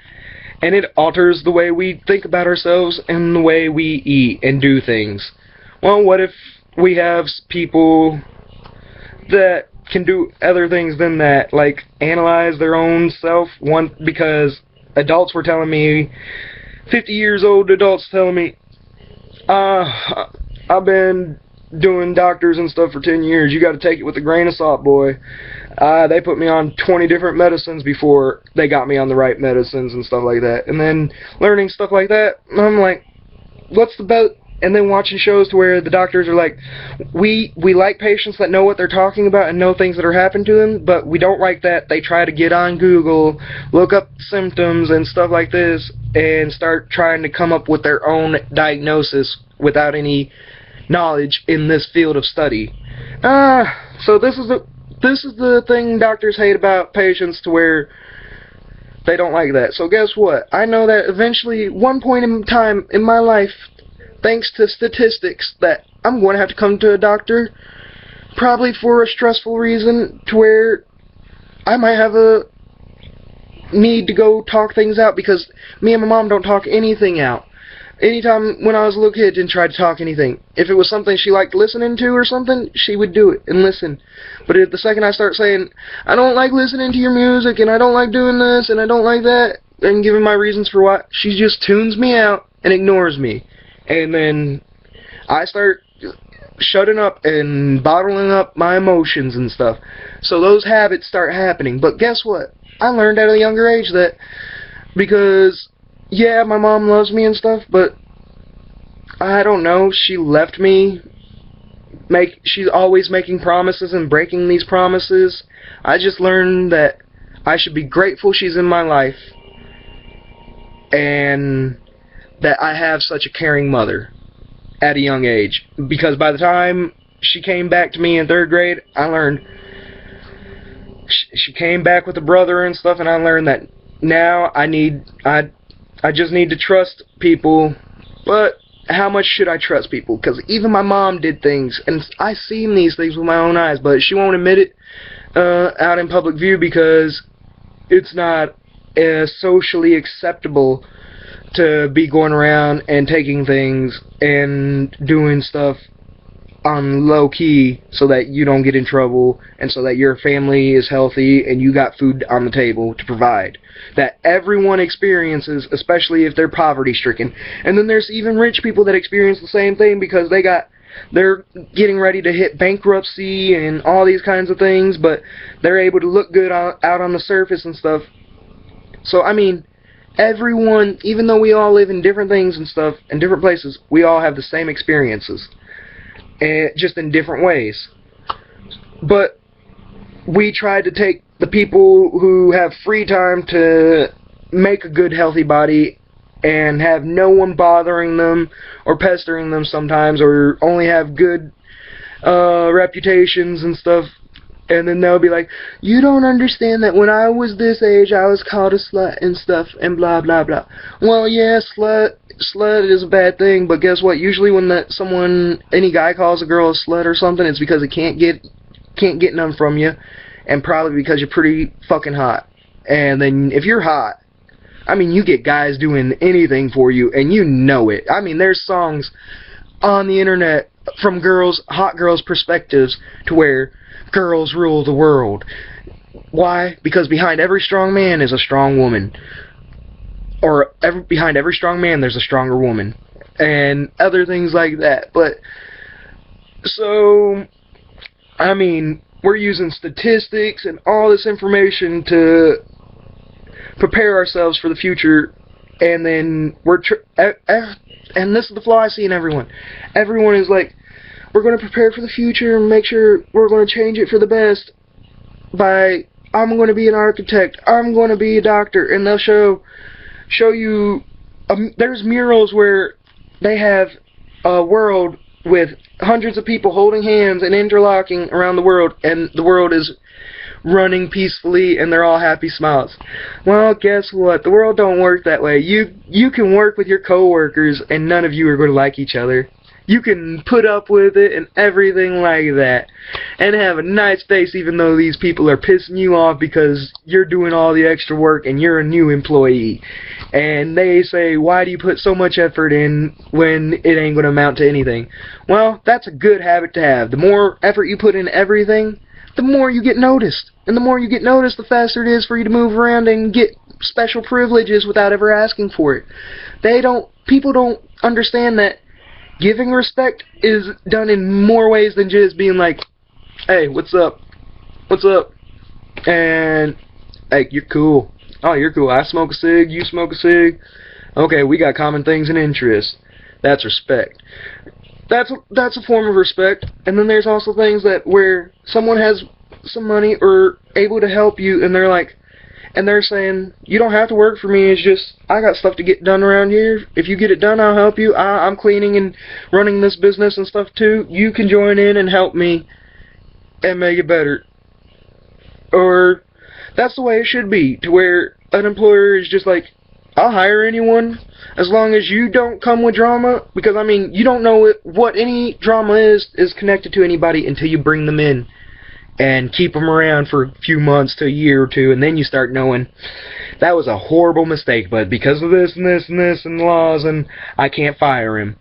and it alters the way we think about ourselves and the way we eat and do things. Well, what if we have people that can do other things than that, like analyze their own self? Because adults were telling me, 50 years old adults telling me, I've been doing doctors and stuff for 10 years. You got to take it with a grain of salt, boy. They put me on 20 different medicines before they got me on the right medicines and stuff like that. And then learning stuff like that, I'm like, what's the best? And then watching shows to where the doctors are like, we like patients that know what they're talking about and know things that are happening to them, but we don't like that they try to get on Google, look up symptoms and stuff like this, and start trying to come up with their own diagnosis without any knowledge in this field of study. So this is the thing doctors hate about patients, to where they don't like that. So guess what? I know that eventually, one point in time in my life, thanks to statistics, that I'm going to have to come to a doctor, probably for a stressful reason, to where I might have a need to go talk things out, because me and my mom don't talk anything out. Anytime when I was a little kid, didn't try to talk anything. If it was something she liked listening to or something, she would do it and listen. But if the second I start saying, I don't like listening to your music, and I don't like doing this, and I don't like that, and giving my reasons for why, she just tunes me out and ignores me. And then I start shutting up and bottling up my emotions and stuff. So those habits start happening. But guess what? I learned at a younger age that, because, yeah, my mom loves me and stuff, but I don't know, she left me. She's always making promises and breaking these promises. I just learned that I should be grateful she's in my life, and that I have such a caring mother at a young age. Because by the time she came back to me in 3rd grade, I learned she came back with a brother and stuff, and I learned that now I just need to trust people. But how much should I trust people? Because even my mom did things, and I seen these things with my own eyes, but she won't admit it out in public view, because it's not socially acceptable to be going around and taking things and doing stuff on low key, so that you don't get in trouble, and so that your family is healthy and you got food on the table to provide. That everyone experiences, especially if they're poverty stricken. And then there's even rich people that experience the same thing, because they're getting ready to hit bankruptcy and all these kinds of things, but they're able to look good out on the surface and stuff. So I mean, everyone, even though we all live in different things and stuff, in different places, we all have the same experiences, and just in different ways. But we try to take the people who have free time to make a good, healthy body, and have no one bothering them or pestering them sometimes, or only have good reputations and stuff. And then they'll be like, you don't understand that when I was this age, I was called a slut and stuff, and blah, blah, blah. Well, yeah, slut is a bad thing, but guess what? Usually when any guy calls a girl a slut or something, it's because it can't get none from you, and probably because you're pretty fucking hot. And then if you're hot, I mean, you get guys doing anything for you, and you know it. I mean, there's songs on the internet from hot girls' perspectives, to where girls rule the world. Why? Because behind every strong man is a strong woman. Or behind every strong man there's a stronger woman. And other things like that. But, so, I mean, we're using statistics and all this information to prepare ourselves for the future. And then and this is the flaw I see in everyone. Everyone is like, we're going to prepare for the future and make sure we're going to change it for the best by, I'm going to be an architect, I'm going to be a doctor, and they'll show you, there's murals where they have a world with hundreds of people holding hands and interlocking around the world, and the world is running peacefully, and they're all happy smiles. Well, guess what? The world don't work that way. You can work with your coworkers, and none of you are going to like each other. You can put up with it and everything like that, and have a nice face even though these people are pissing you off because you're doing all the extra work and you're a new employee. And they say, why do you put so much effort in when it ain't going to amount to anything? Well, that's a good habit to have. The more effort you put in everything, the more you get noticed. And the more you get noticed, the faster it is for you to move around and get special privileges without ever asking for it. People don't understand that giving respect is done in more ways than just being like, hey, what's up? What's up? And, hey, you're cool. Oh, you're cool. I smoke a cig, you smoke a cig. Okay, we got common things and interests. That's respect. That's a form of respect. And then there's also things that where someone has some money or able to help you, and they're saying, you don't have to work for me, it's just, I got stuff to get done around here. If you get it done, I'll help you. I'm cleaning and running this business and stuff too. You can join in and help me and make it better. Or, that's the way it should be, to where an employer is just like, I'll hire anyone, as long as you don't come with drama, because, I mean, you don't know what any drama is connected to anybody until you bring them in. And keep them around for a few months to a year or two, and then you start knowing that was a horrible mistake, but because of this and this and this and laws, and I can't fire him.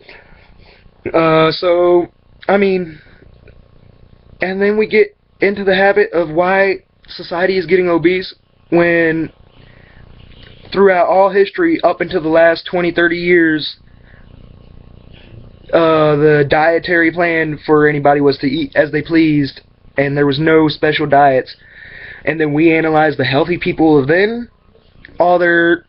So, I mean, and then we get into the habit of why society is getting obese when throughout all history, up until the last 20, 30 years, the dietary plan for anybody was to eat as they pleased, and there was no special diets. And then we analyzed the healthy people of then. All their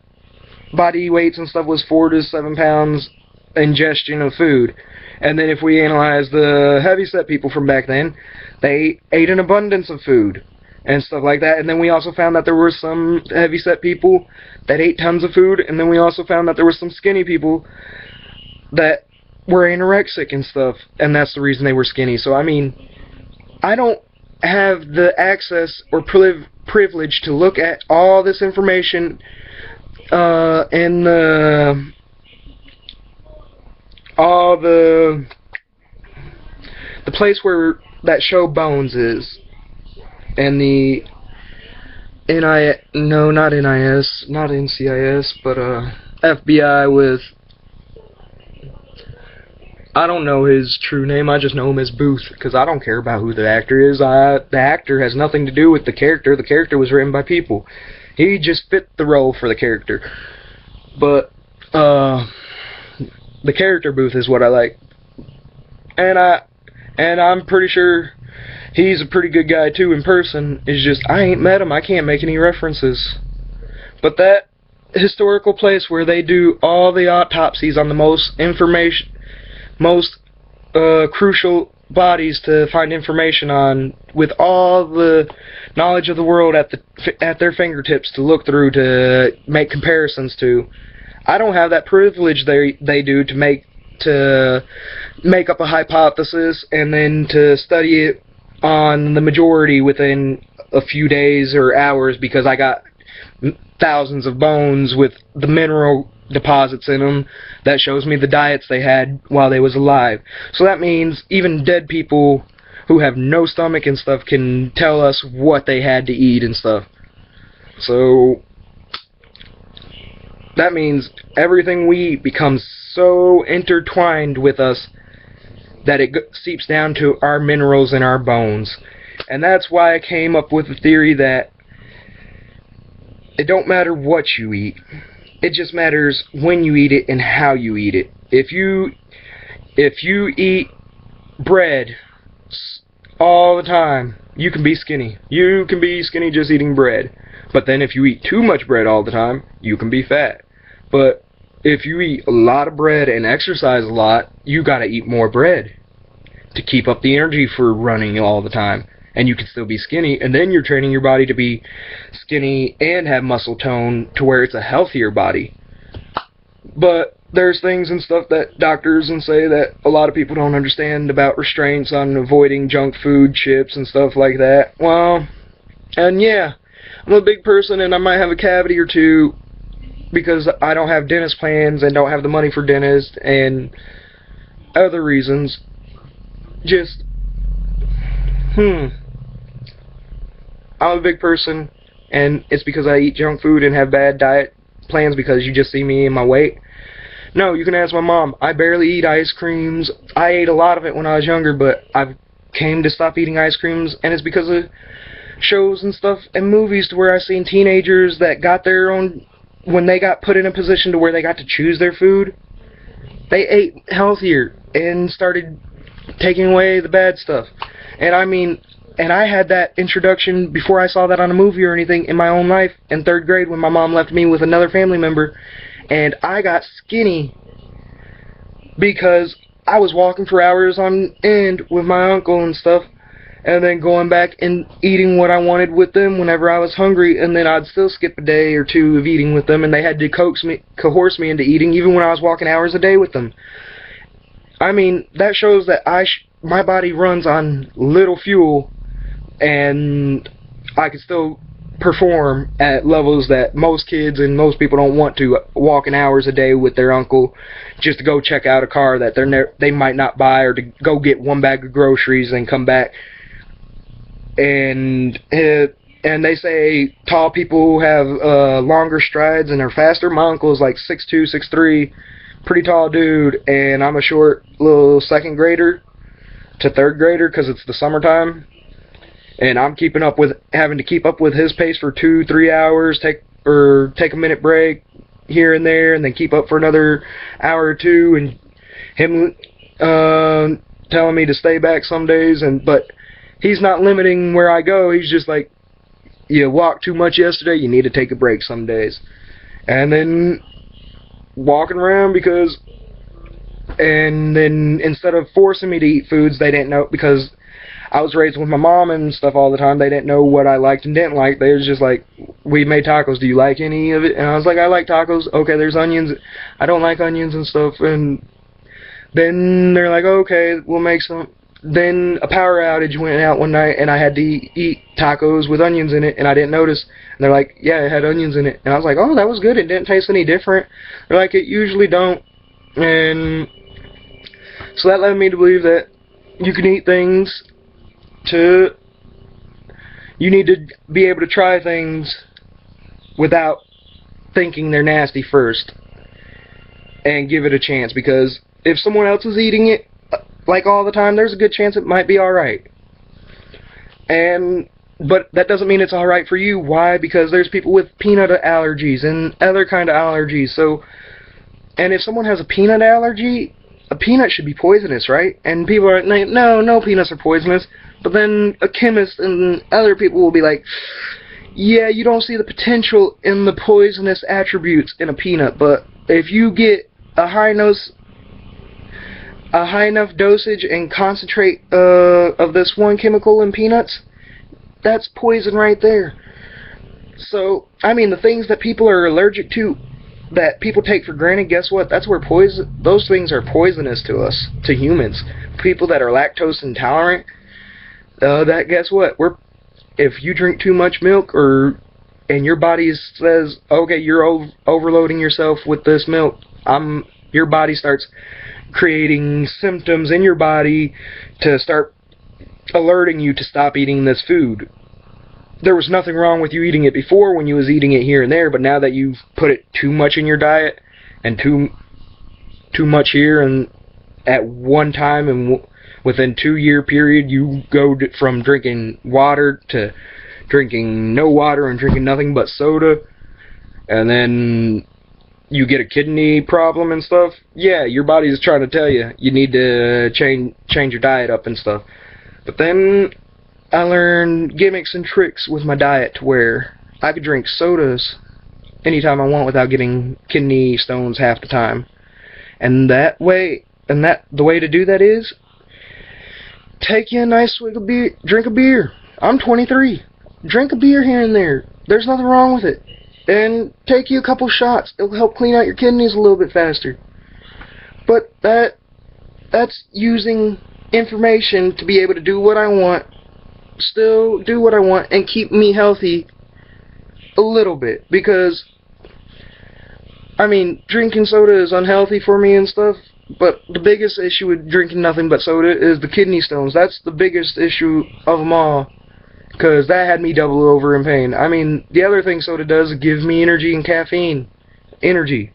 body weights and stuff was 4 to 7 pounds ingestion of food. And then if we analyzed the heavyset people from back then, they ate an abundance of food and stuff like that. And then we also found that there were some heavyset people that ate tons of food. And then we also found that there were some skinny people that were anorexic and stuff. And that's the reason they were skinny. So, I mean, I don't have the access or privilege to look at all this information in the place where that show Bones is, and the not NIS, not NCIS, but FBI with, I don't know his true name, I just know him as Booth, because I don't care about who the actor is. The actor has nothing to do with the character. The character was written by people. He just fit the role for the character. But, the character Booth is what I like. And I'm pretty sure he's a pretty good guy too in person. It's just, I ain't met him, I can't make any references. But that historical place where they do all the autopsies on the most crucial bodies to find information on, with all the knowledge of the world at their fingertips to look through, to make comparisons to. I don't have that privilege they do to make up a hypothesis and then to study it on the majority within a few days or hours, because I got thousands of bones with the mineral deposits in them that shows me the diets they had while they was alive. So that means even dead people who have no stomach and stuff can tell us what they had to eat and stuff. So that means everything we eat becomes so intertwined with us that it seeps down to our minerals in our bones. And that's why I came up with the theory that it don't matter what you eat. It just matters when you eat it and how you eat it. If you eat bread all the time, you can be skinny. You can be skinny just eating bread. But then if you eat too much bread all the time, you can be fat. But if you eat a lot of bread and exercise a lot, you gotta eat more bread to keep up the energy for running all the time. And you can still be skinny, and then you're training your body to be skinny and have muscle tone to where it's a healthier body. But there's things and stuff that doctors and say that a lot of people don't understand about restraints on avoiding junk food, chips, and stuff like that. Well, And yeah, I'm a big person and I might have a cavity or two because I don't have dentist plans and don't have the money for dentist and other reasons. Just, I'm a big person, and it's because I eat junk food and have bad diet plans because you just see me and my weight. No, you can ask my mom. I barely eat ice creams. I ate a lot of it when I was younger, but I've came to stop eating ice creams, and it's because of shows and stuff and movies to where I've seen teenagers that got their own, when they got put in a position to where they got to choose their food, they ate healthier and started taking away the bad stuff. And I mean, and I had that introduction before I saw that on a movie or anything in my own life in 3rd grade when my mom left me with another family member, and I got skinny because I was walking for hours on end with my uncle and stuff, and then going back and eating what I wanted with them whenever I was hungry, and then I'd still skip a day or two of eating with them, and they had to coerce me into eating even when I was walking hours a day with them. I mean, that shows that my body runs on little fuel, and I can still perform at levels that most kids and most people don't want to, walking hours a day with their uncle just to go check out a car that they might not buy, or to go get one bag of groceries and come back. And they say tall people have longer strides and are faster. My uncle is like 6'2", 6'3", pretty tall dude, and I'm a short little 2nd grader to 3rd grader because it's the summertime. And I'm having to keep up with his pace for 2-3 hours, take a minute break here and there, and then keep up for another hour or two, and him telling me to stay back some days, but he's not limiting where I go. He's just like, you walked too much yesterday, you need to take a break some days. And then walking around and then instead of forcing me to eat foods they didn't know, because I was raised with my mom and stuff all the time. They didn't know what I liked and didn't like. They was just like, we made tacos. Do you like any of it? And I was like, I like tacos. Okay, there's onions. I don't like onions and stuff. And then they're like, okay, we'll make some. Then a power outage went out one night, and I had to eat tacos with onions in it, and I didn't notice. And they're like, yeah, it had onions in it. And I was like, oh, that was good. It didn't taste any different. They're like, it usually don't. And so that led me to believe that you can eat things you need to be able to try things without thinking they're nasty first and give it a chance, because if someone else is eating it like all the time, there's a good chance it might be alright. But that doesn't mean it's alright for you. Why? Because there's people with peanut allergies and other kind of allergies. So, and if someone has a peanut allergy, a peanut should be poisonous, right? And people are like, no peanuts are poisonous. But then a chemist and other people will be like, yeah, you don't see the potential in the poisonous attributes in a peanut, but if you get a high enough dosage and concentrate of this one chemical in peanuts, that's poison right there. So, I mean, the things that people are allergic to, that people take for granted, guess what? That's where those things are poisonous to us, to humans. People that are lactose intolerant, guess what? If you drink too much milk, and your body says, okay, you're overloading yourself with this milk, your body starts creating symptoms in your body to start alerting you to stop eating this food. There was nothing wrong with you eating it before when you was eating it here and there, but now that you've put it too much in your diet and too much here and at one time, and within 2-year period you go from drinking water to drinking no water and drinking nothing but soda, and then you get a kidney problem and stuff. Yeah, your body's trying to tell you need to change your diet up and stuff. But then I learned gimmicks and tricks with my diet to where I could drink sodas anytime I want without getting kidney stones half the time. And the way to do that is take you a nice swig of beer, drink a beer. I'm 23. Drink a beer here and there. There's nothing wrong with it. And take you a couple shots. It'll help clean out your kidneys a little bit faster. But that's using information to be able to do what I want still do what I want and keep me healthy a little bit, because I mean, drinking soda is unhealthy for me and stuff, but the biggest issue with drinking nothing but soda is the kidney stones. That's the biggest issue of them all, because that had me double over in pain. I mean, the other thing soda does is give me energy and caffeine. Energy.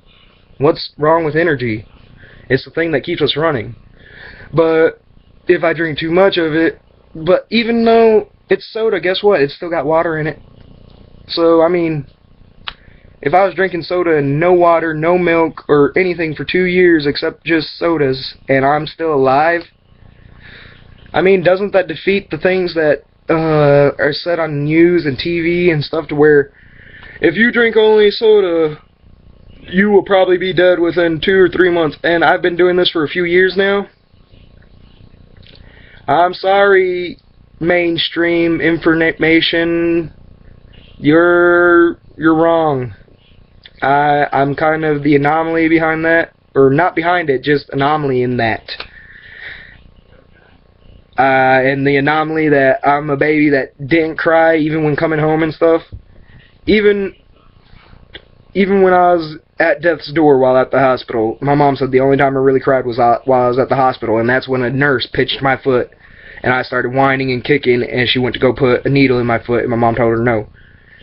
What's wrong with energy? It's the thing that keeps us running. But if I drink too much of it, but even though it's soda, guess what? It's still got water in it. So, I mean, if I was drinking soda and no water, no milk, or anything for 2 years except just sodas, and I'm still alive, I mean, doesn't that defeat the things that are said on news and TV and stuff, to where if you drink only soda, you will probably be dead within 2 or 3 months? And I've been doing this for a few years now. I'm sorry, mainstream information. You're wrong. I'm kind of the anomaly behind that. Or not behind it, just anomaly in that. And the anomaly that I'm a baby that didn't cry even when coming home and stuff. Even when I was at death's door while at the hospital, my mom said the only time I really cried was while I was at the hospital, and that's when a nurse pitched my foot, and I started whining and kicking, and she went to go put a needle in my foot, and my mom told her no.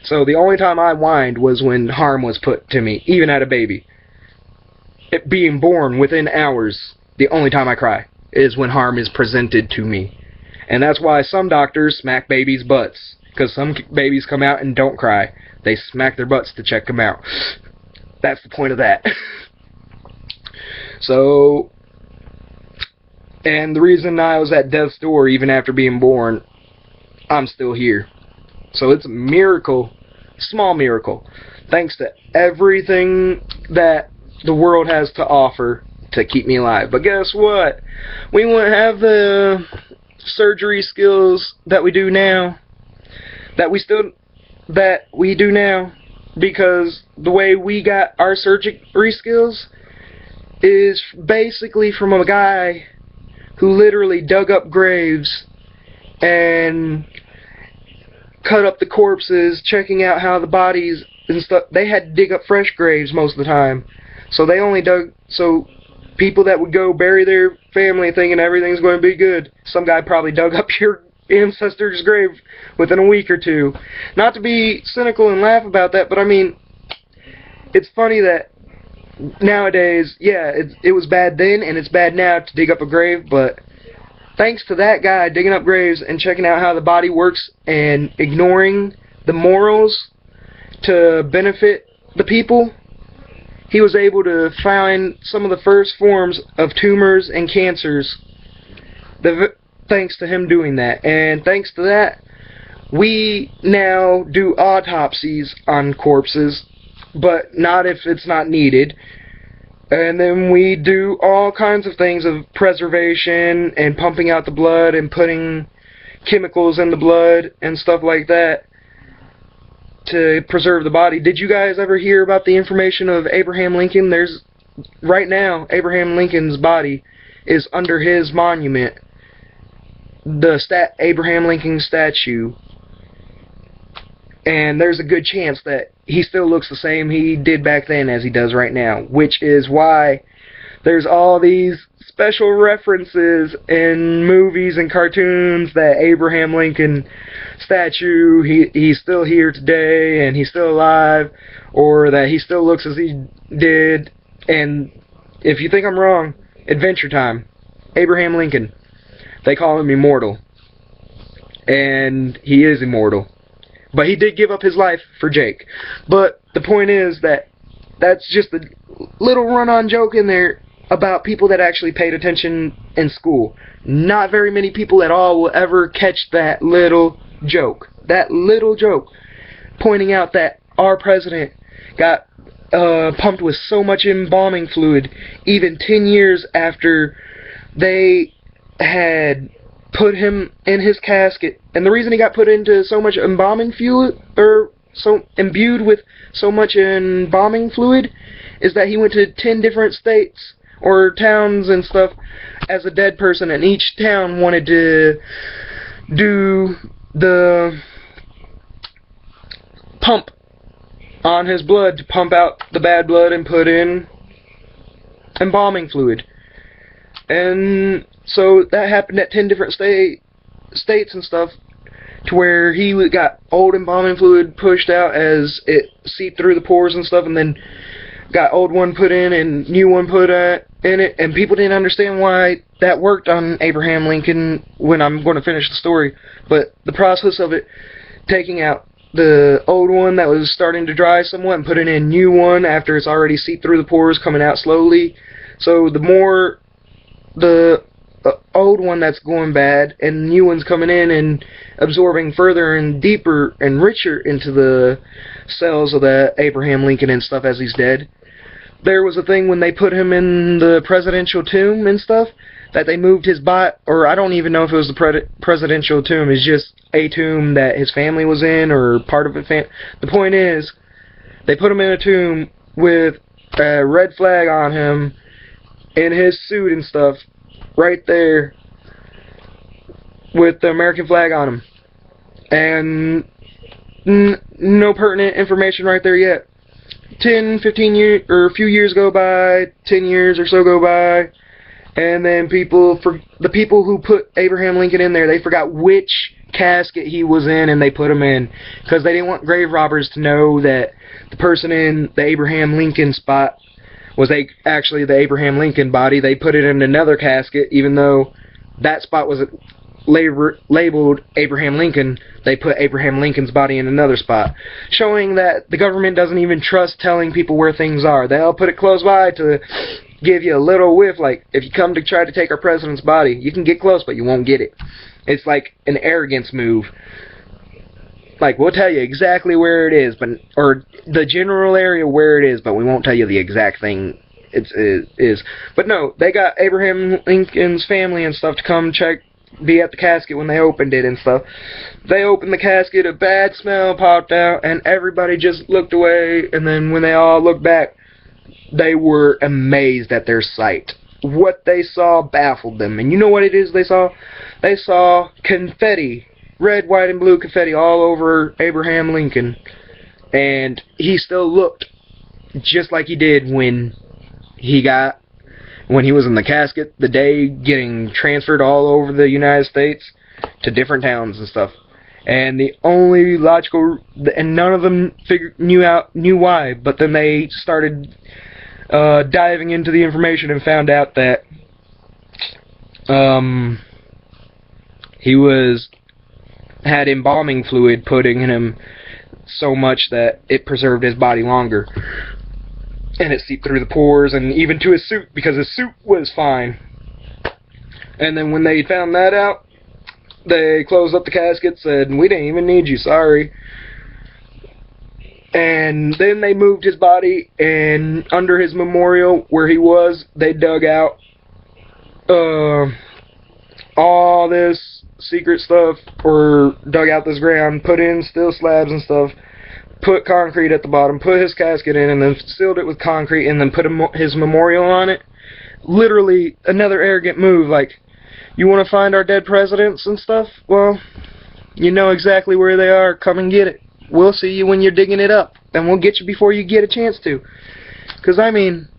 So the only time I whined was when harm was put to me, even at a baby. It being born within hours, the only time I cry is when harm is presented to me. And that's why some doctors smack babies' butts, because some babies come out and don't cry. They smack their butts to check them out. That's the point of that. So, and the reason I was at death's door even after being born, I'm still here. So it's a miracle, small miracle, thanks to everything that the world has to offer to keep me alive. But guess what? We wouldn't have the surgery skills that we do now, because the way we got our surgery skills is basically from a guy who literally dug up graves and cut up the corpses, checking out how the bodies and stuff. They had to dig up fresh graves most of the time, so they only dug, so people that would go bury their family thinking everything's going to be good, some guy probably dug up your ancestor's grave within a week or two. Not to be cynical and laugh about that, but I mean, it's funny that nowadays, yeah, it was bad then and it's bad now to dig up a grave, but thanks to that guy digging up graves and checking out how the body works and ignoring the morals to benefit the people, he was able to find some of the first forms of tumors and cancers. Thanks to him doing that. And thanks to that, we now do autopsies on corpses, but not if it's not needed. And then we do all kinds of things of preservation and pumping out the blood and putting chemicals in the blood and stuff like that to preserve the body. Did you guys ever hear about the information of Abraham Lincoln? Right now, Abraham Lincoln's body is under his monument, the Abraham Lincoln statue, and there's a good chance that he still looks the same he did back then as he does right now, which is why there's all these special references in movies and cartoons that Abraham Lincoln statue, he's still here today and he's still alive, or that he still looks as he did. And if you think I'm wrong, Adventure Time, Abraham Lincoln, they call him immortal, and he is immortal, but he did give up his life for Jake. But the point is that that's just a little run-on joke in there about people that actually paid attention in school. Not very many people at all will ever catch that little joke. That little joke pointing out that our president got pumped with so much embalming fluid even 10 years after they had put him in his casket. And the reason he got put into so much embalming fluid, or so imbued with so much embalming fluid, is that he went to 10 different states or towns and stuff as a dead person, and each town wanted to do the pump on his blood to pump out the bad blood and put in embalming fluid. And so that happened at 10 different states and stuff, to where he got old embalming fluid pushed out as it seeped through the pores and stuff, and then got old one put in and new one put in it, and people didn't understand why that worked on Abraham Lincoln when I'm going to finish the story. But the process of it, taking out the old one that was starting to dry somewhat and putting in a new one after it's already seeped through the pores, coming out slowly. So the more the old one that's going bad and new one's coming in and absorbing further and deeper and richer into the cells of the Abraham Lincoln and stuff as he's dead. There was a thing when they put him in the presidential tomb and stuff, that they moved his body, or I don't even know if it was the presidential tomb, it's just a tomb that his family was in, or part of it. The point is, they put him in a tomb with a red flag on him, in his suit and stuff, right there, with the American flag on him. And no pertinent information right there yet. 10, 15 years, or a few years go by, 10 years or so go by, and then the people who put Abraham Lincoln in there, they forgot which casket he was in, and they put him in, because they didn't want grave robbers to know that the person in the Abraham Lincoln spot was actually the Abraham Lincoln body. They put it in another casket, even though that spot was labeled Abraham Lincoln. They put Abraham Lincoln's body in another spot, showing that the government doesn't even trust telling people where things are. They'll put it close by to give you a little whiff, like, if you come to try to take our president's body, you can get close, but you won't get it. It's like an arrogance move. Like, we'll tell you exactly where it is, or the general area where it is, but we won't tell you the exact thing it is. But no, they got Abraham Lincoln's family and stuff to come be at the casket when they opened it and stuff. They opened the casket, a bad smell popped out, and everybody just looked away, and then when they all looked back, they were amazed at their sight. What they saw baffled them. And you know what it is they saw? They saw confetti, red, white, and blue confetti all over Abraham Lincoln. And he still looked just like he did when he was in the casket, the day getting transferred all over the United States to different towns and stuff. And the only logical, and none of them knew why, but then they started diving into the information and found out that he had embalming fluid put in him so much that it preserved his body longer. And it seeped through the pores and even to his suit, because his suit was fine. And then when they found that out, they closed up the casket, said, "We didn't even need you, sorry." And then they moved his body, and under his memorial where he was, they dug out all this secret stuff, or dug out this ground, put in steel slabs and stuff, put concrete at the bottom, put his casket in, and then sealed it with concrete, and then put his memorial on it. Literally another arrogant move, like, you want to find our dead presidents and stuff? Well, you know exactly where they are. Come and get it. We'll see you when you're digging it up, and we'll get you before you get a chance to. Because, I mean,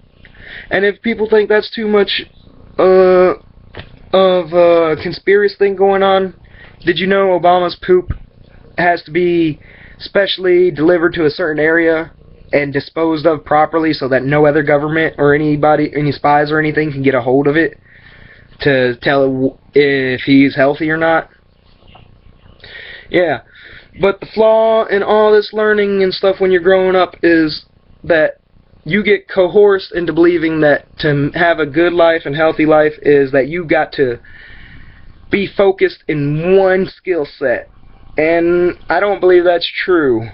and if people think that's too much of a conspiracy thing going on, did you know Obama's poop has to be specially delivered to a certain area and disposed of properly so that no other government or anybody, any spies or anything, can get a hold of it to tell if he's healthy or not? Yeah. But the flaw in all this learning and stuff when you're growing up is that you get coerced into believing that to have a good life and healthy life is that you got to be focused in one skill set. And I don't believe that's true.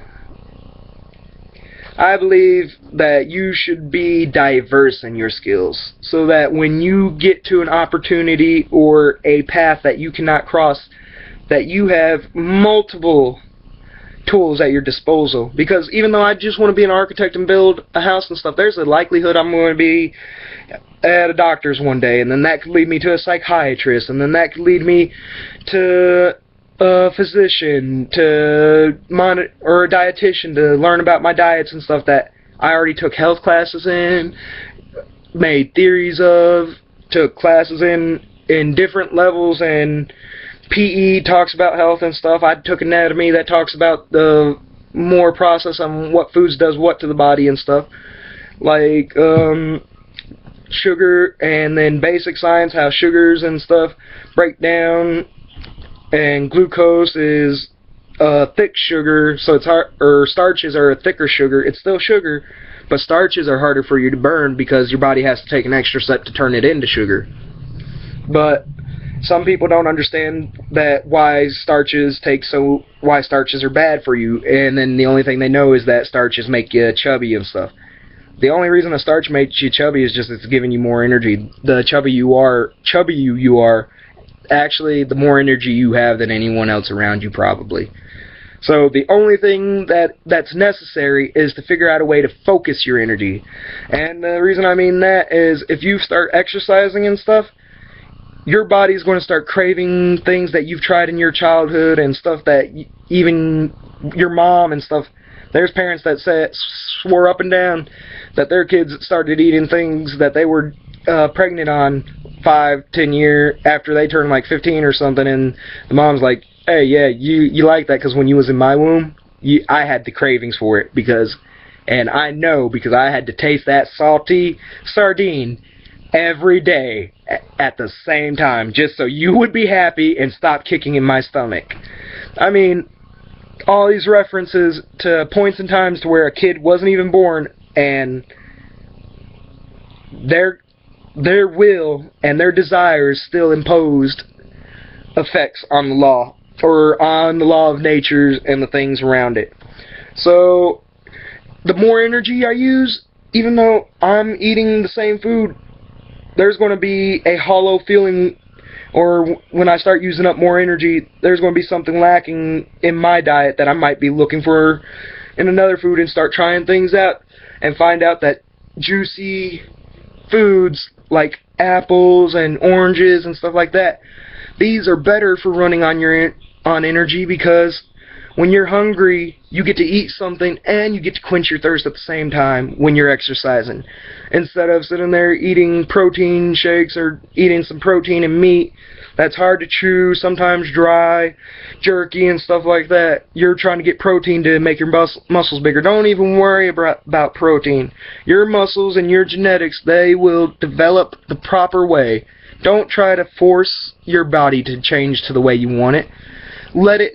I believe that you should be diverse in your skills, so that when you get to an opportunity or a path that you cannot cross, that you have multiple tools at your disposal. Because even though I just want to be an architect and build a house and stuff, there's a likelihood I'm going to be at a doctor's one day, and then that could lead me to a psychiatrist, and then that could lead me to a physician to monitor, or a dietitian to learn about my diets and stuff that I already took health classes in, made theories of, took classes in different levels, and PE talks about health and stuff. I took anatomy that talks about the more process on what foods does what to the body and stuff. Like sugar, and then basic science, how sugars and stuff break down, and glucose is thick sugar, so it's hard, or starches are a thicker sugar. It's still sugar, but starches are harder for you to burn because your body has to take an extra step to turn it into sugar. But some people don't understand that why starches are bad for you, and then the only thing they know is that starches make you chubby and stuff. The only reason a starch makes you chubby is just it's giving you more energy. The chubby you are, actually the more energy you have than anyone else around you probably. So the only thing that's necessary is to figure out a way to focus your energy. And the reason I mean that is if you start exercising and stuff, your body's going to start craving things that you've tried in your childhood and stuff that even your mom and stuff. There's parents that swore up and down that their kids started eating things that they were pregnant on 5-10 years after they turned like 15 or something, and the mom's like, hey, yeah, you like that because when you was in my womb, I had the cravings for it, and I know because I had to taste that salty sardine every day at the same time just so you would be happy and stop kicking in my stomach. I mean, all these references to points and times to where a kid wasn't even born, and their will and their desires still imposed effects on the law, or on the law of nature and the things around it. So the more energy I use, even though I'm eating the same food, there's going to be a hollow feeling, or when I start using up more energy, there's going to be something lacking in my diet that I might be looking for in another food, and start trying things out and find out that juicy foods like apples and oranges and stuff like that, these are better for running on energy, because when you're hungry, you get to eat something and you get to quench your thirst at the same time when you're exercising. Instead of sitting there eating protein shakes or eating some protein and meat that's hard to chew, sometimes dry, jerky and stuff like that. You're trying to get protein to make your muscles bigger. Don't even worry about protein. Your muscles and your genetics, they will develop the proper way. Don't try to force your body to change to the way you want it. Let it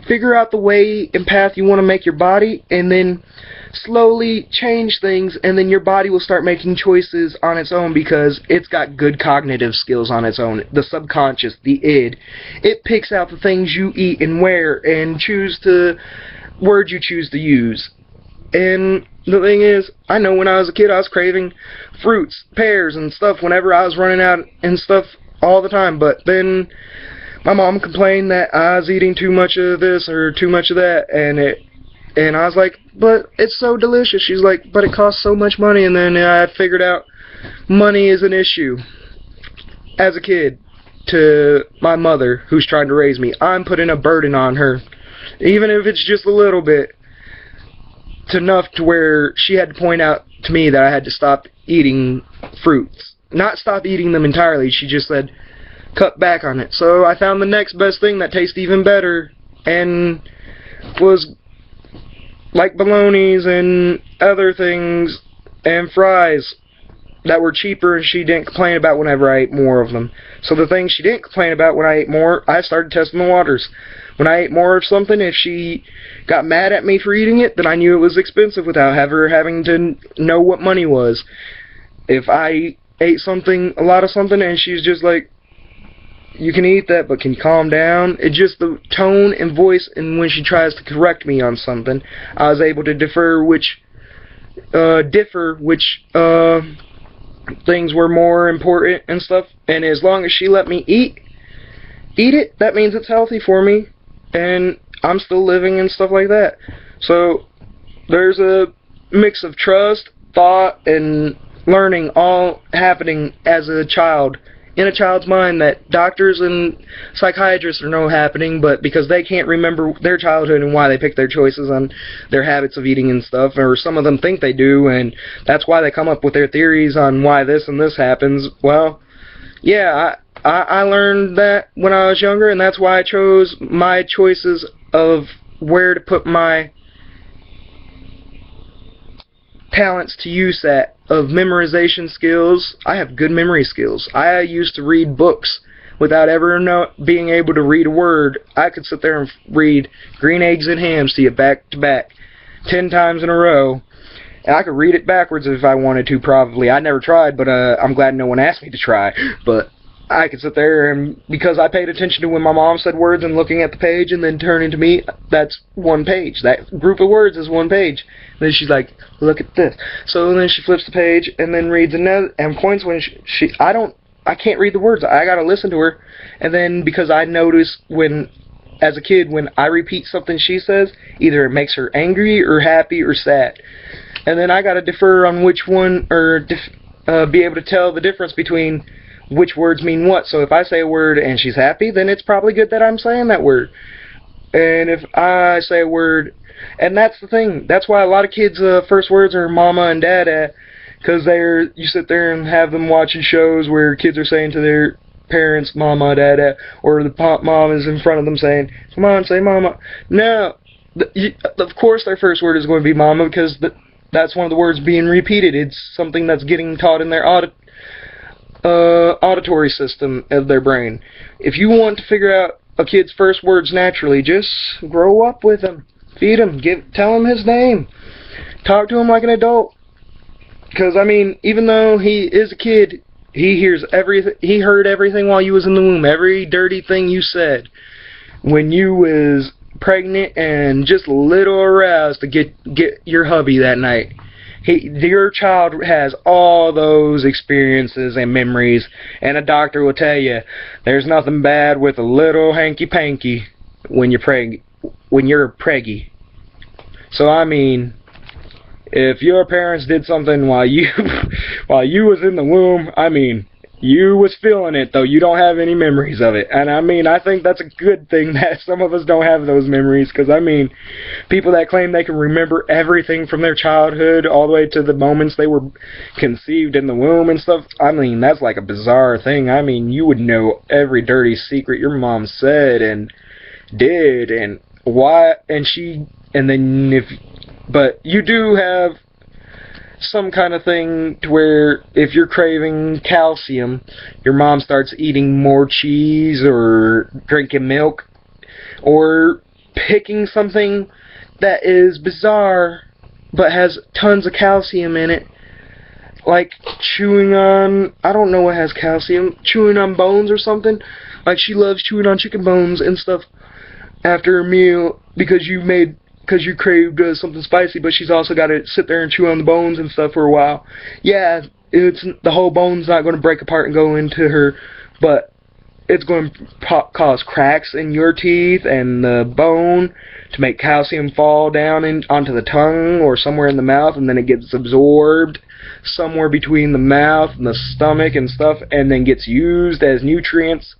figure out the way and path you want to make your body, and then slowly change things, and then your body will start making choices on its own, because it's got good cognitive skills on its own. The subconscious, the id, it picks out the things you eat and where, and choose the words you choose to use. And the thing is, I know when I was a kid I was craving fruits, pears and stuff whenever I was running out and stuff all the time, but then my mom complained that I was eating too much of this or too much of that, and I was like, but it's so delicious. She's like, but it costs so much money. And then I figured out money is an issue. As a kid, to my mother who's trying to raise me, I'm putting a burden on her, even if it's just a little bit, enough to where she had to point out to me that I had to stop eating fruits. Not stop eating them entirely. She just said, cut back on it. So I found the next best thing that tastes even better, and was like bolognas and other things and fries that were cheaper, and she didn't complain about whenever I ate more of them. So the things she didn't complain about when I ate more, I started testing the waters. When I ate more of something, if she got mad at me for eating it, then I knew it was expensive without her having to know what money was. If I ate a lot of something, and she's just like, you can eat that, but can you calm down? It's just the tone and voice, and when she tries to correct me on something, I was able to differ which things were more important and stuff. And as long as she let me eat it, that means it's healthy for me, and I'm still living and stuff like that. So there's a mix of trust, thought, and learning all happening as a child in a child's mind that doctors and psychiatrists know happening, but because they can't remember their childhood and why they pick their choices on their habits of eating and stuff, or some of them think they do, and that's why they come up with their theories on why this and this happens. Well, yeah, I learned that when I was younger, and that's why I chose my choices of where to put my talents to use at, of memorization skills. I have good memory skills. I used to read books without ever being able to read a word. I could sit there and read Green Eggs and Hams to you back to back 10 times in a row. And I could read it backwards if I wanted to, probably. I never tried, but I'm glad no one asked me to try. But I could sit there, and because I paid attention to when my mom said words and looking at the page and then turning to me, that's one page. That group of words is one page. And then she's like, look at this. So then she flips the page and then reads another, and points when I can't read the words. I gotta listen to her. And then because I notice when, as a kid, when I repeat something she says, either it makes her angry or happy or sad. And then I gotta defer on which one, or be able to tell the difference between which words mean what. So if I say a word and she's happy, then it's probably good that I'm saying that word. And if I say a word, and that's the thing, that's why a lot of kids' first words are mama and dada, because you sit there and have them watching shows where kids are saying to their parents, mama, dada, or the mom is in front of them saying, come on, say mama. No, of course their first word is going to be mama, because that's one of the words being repeated. It's something that's getting taught in their auditory system of their brain. If you want to figure out a kid's first words naturally, just grow up with him, feed him, tell him his name, talk to him like an adult. Because I mean, even though he is a kid, he hears everything. He heard everything while you was in the womb. Every dirty thing you said when you was pregnant and just a little aroused to get your hubby that night. Your child has all those experiences and memories, and a doctor will tell you there's nothing bad with a little hanky-panky when you're preggy. So I mean, if your parents did something while you was in the womb, I mean, you was feeling it, though you don't have any memories of it. And I mean, I think that's a good thing that some of us don't have those memories, because I mean, people that claim they can remember everything from their childhood all the way to the moments they were conceived in the womb and stuff, I mean, that's like a bizarre thing. I mean, you would know every dirty secret your mom said and did, and why, but you do have some kind of thing to where if you're craving calcium, your mom starts eating more cheese or drinking milk or picking something that is bizarre but has tons of calcium in it, like chewing on, I don't know what has calcium, chewing on bones or something. Like she loves chewing on chicken bones and stuff after a meal because you craved something spicy, but she's also got to sit there and chew on the bones and stuff for a while. Yeah, the whole bone's not going to break apart and go into her, but it's going to cause cracks in your teeth and the bone to make calcium fall down onto the tongue or somewhere in the mouth, and then it gets absorbed somewhere between the mouth and the stomach and stuff, and then gets used as nutrients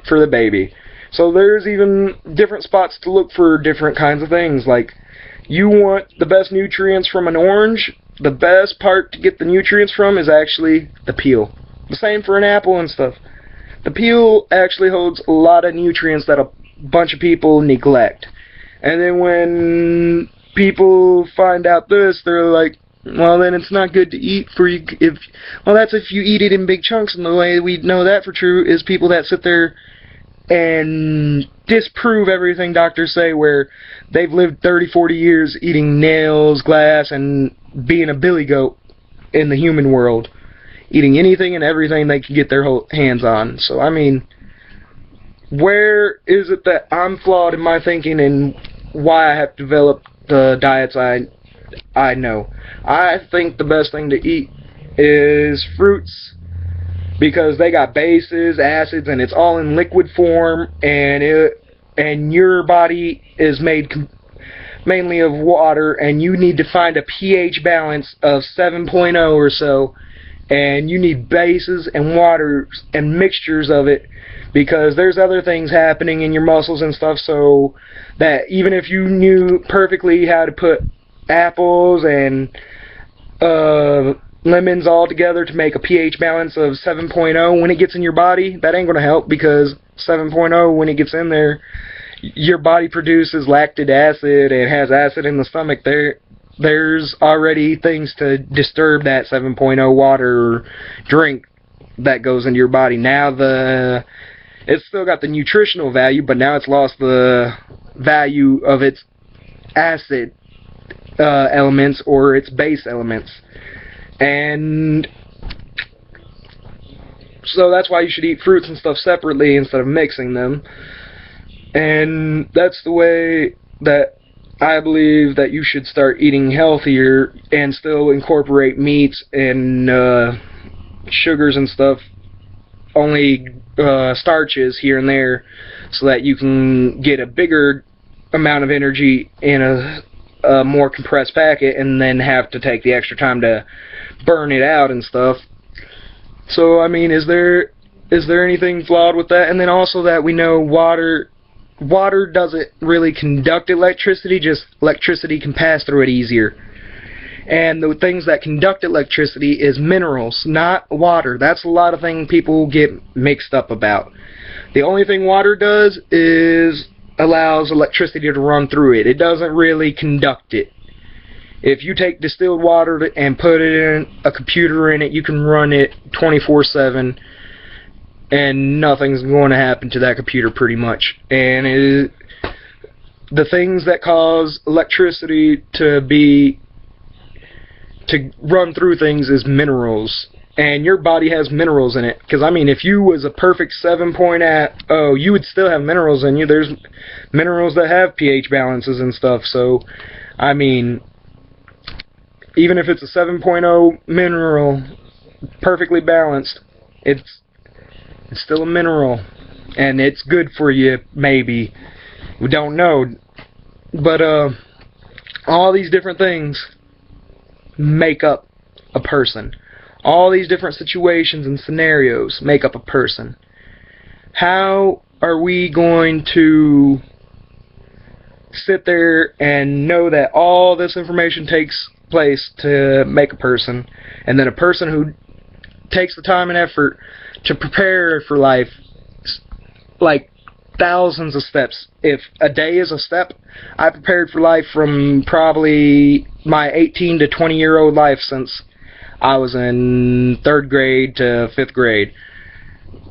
for the baby. So there's even different spots to look for different kinds of things. Like, you want the best nutrients from an orange, the best part to get the nutrients from is actually the peel. The same for an apple and stuff. The peel actually holds a lot of nutrients that a bunch of people neglect. And then when people find out this, they're like, well, then it's not good to eat for you. That's if you eat it in big chunks, and the way we know that for true is people that sit there and disprove everything doctors say, where they've lived 30, 40 years eating nails, glass, and being a billy goat in the human world, eating anything and everything they can get their hands on. So, I mean, where is it that I'm flawed in my thinking and why I have developed the diets I know? I think the best thing to eat is fruits, because they got bases, acids, and it's all in liquid form, and your body is made mainly of water, and you need to find a pH balance of 7.0 or so And you need bases and waters and mixtures of it, because there's other things happening in your muscles and stuff, so that even if you knew perfectly how to put apples and lemons all together to make a pH balance of 7.0, when it gets in your body, that ain't going to help, because 7.0, when it gets in there, your body produces lactic acid and has acid in the stomach. There's already things to disturb that 7.0 water drink that goes into your body. Now it's still got the nutritional value, but now it's lost the value of its acid elements or its base elements. And so that's why you should eat fruits and stuff separately instead of mixing them. And that's the way that I believe that you should start eating healthier and still incorporate meats and sugars and stuff, only starches here and there, so that you can get a bigger amount of energy in a more compressed packet, and then have to take the extra time to burn it out and stuff. So I mean, is there anything flawed with that? And then also that we know water doesn't really conduct electricity, just electricity can pass through it easier. And the things that conduct electricity is minerals, not water. That's a lot of things people get mixed up about. The only thing water does is allows electricity to run through it. It doesn't really conduct it. If you take distilled water and put it in a computer in it, you can run it 24/7. And nothing's going to happen to that computer pretty much. And the things that cause electricity to run through things is minerals. And your body has minerals in it. Because, I mean, if you was a perfect 7.0, you would still have minerals in you. There's minerals that have pH balances and stuff. So, I mean, even if it's a 7.0 mineral, perfectly balanced, it's still a mineral, and it's good for you, maybe. We don't know. But all these different things make up a person. All these different situations and scenarios make up a person. How are we going to sit there and know that all this information takes place to make a person, and then a person who takes the time and effort to prepare for life, like thousands of steps. If a day is a step, I prepared for life from probably my 18 to 20-year-old life since I was in 3rd grade to 5th grade.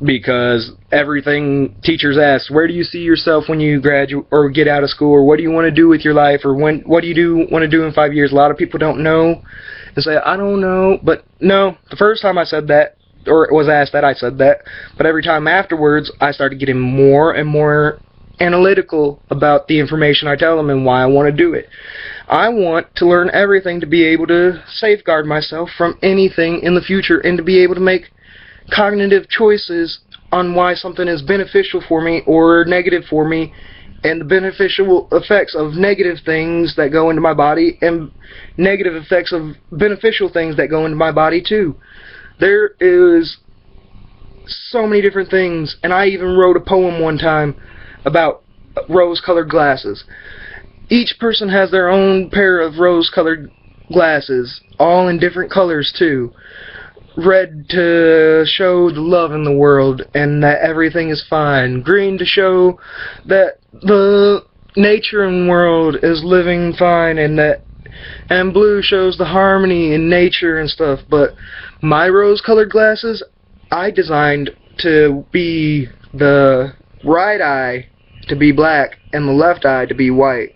Because everything teachers ask, where do you see yourself when you graduate or get out of school, or what do you want to do with your life, or what do you want to do in 5 years? A lot of people don't know and say, I don't know. But no, the first time I said that, or was asked that, I said that. But every time afterwards, I started getting more and more analytical about the information I tell them and why I want to do it. I want to learn everything to be able to safeguard myself from anything in the future, and to be able to make cognitive choices on why something is beneficial for me or negative for me, and the beneficial effects of negative things that go into my body, and negative effects of beneficial things that go into my body too. There is so many different things, and I even wrote a poem one time about rose-colored glasses. Each person has their own pair of rose-colored glasses, all in different colors too. Red to show the love in the world and that everything is fine. Green to show that the nature and world is living fine, and blue shows the harmony in nature and stuff. But my rose-colored glasses, I designed to be the right eye to be black and the left eye to be white.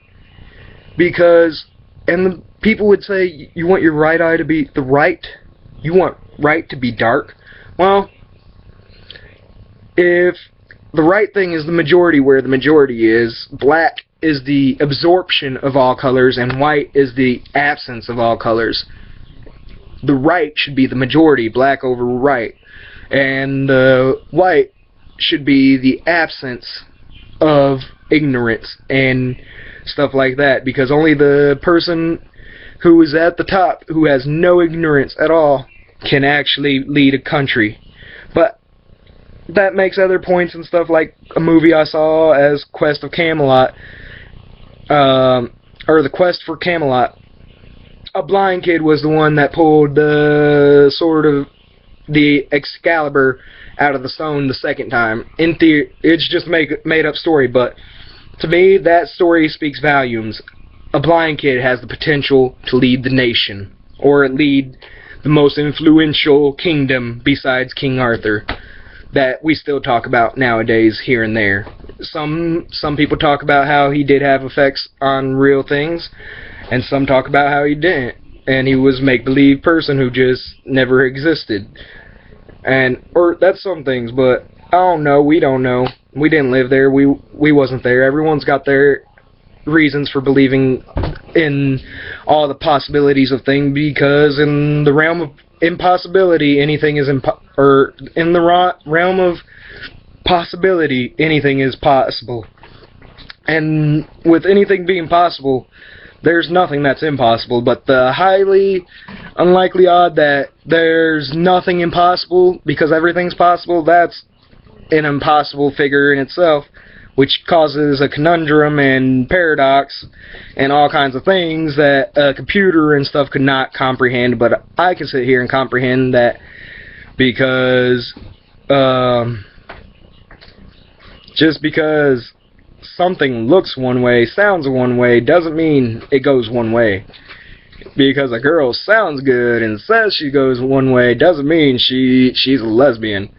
Because, and the people would say, you want your right eye to be the right? You want right to be dark? Well, if the right thing is the majority where the majority is, black is the absorption of all colors, and white is the absence of all colors. The right should be the majority, black over right. And white should be the absence of ignorance and stuff like that, because only the person who is at the top, who has no ignorance at all, can actually lead a country. But that makes other points and stuff, like a movie I saw as Quest of Camelot, or The Quest for Camelot. A blind kid was the one that pulled the sword of the Excalibur out of the stone the second time. In theory, it's just made up story, but to me, that story speaks volumes. A blind kid has the potential to lead the nation, or lead the most influential kingdom besides King Arthur, that we still talk about nowadays here and there. Some people talk about how he did have effects on real things, and some talk about how he didn't, and he was a make-believe person who just never existed. Or that's some things, but I don't know, we don't know. We didn't live there, we wasn't there. Everyone's got their reasons for believing in all the possibilities of things, because in the realm of impossibility, anything is or in the realm of possibility, anything is possible. And with anything being possible, there's nothing that's impossible. But the highly unlikely odd that there's nothing impossible because everything's possible, that's an impossible figure in itself, which causes a conundrum and paradox and all kinds of things that a computer and stuff could not comprehend. But I can sit here and comprehend that, because just because something looks one way, sounds one way, doesn't mean it goes one way. Because a girl sounds good and says she goes one way doesn't mean she's a lesbian.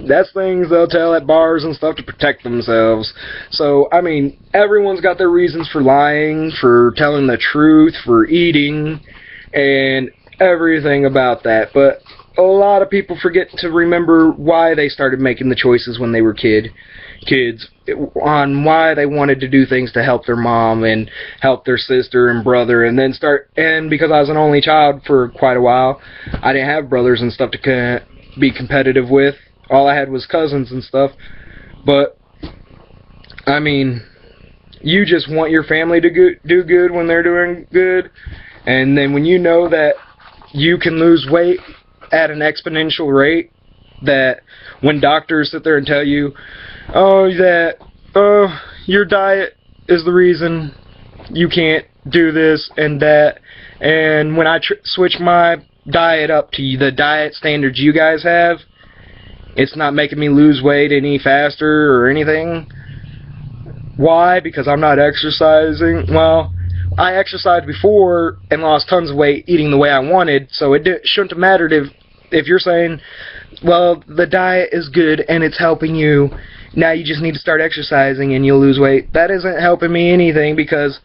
That's things they'll tell at bars and stuff to protect themselves. So, I mean, everyone's got their reasons for lying, for telling the truth, for eating, and everything about that. But a lot of people forget to remember why they started making the choices when they were kids, on why they wanted to do things to help their mom and help their sister and brother, and because I was an only child for quite a while, I didn't have brothers and stuff to be competitive with. All I had was cousins and stuff. But I mean, you just want your family to do good when they're doing good, and then when you know that you can lose weight at an exponential rate, that when doctors sit there and tell you, your diet is the reason you can't do this and that, and when I switch my diet up to the diet standards you guys have, it's not making me lose weight any faster or anything. Why? Because I'm not exercising. Well, I exercised before and lost tons of weight eating the way I wanted, so it shouldn't have mattered if you're saying, well, the diet is good and it's helping you, now you just need to start exercising and you'll lose weight. That isn't helping me anything, because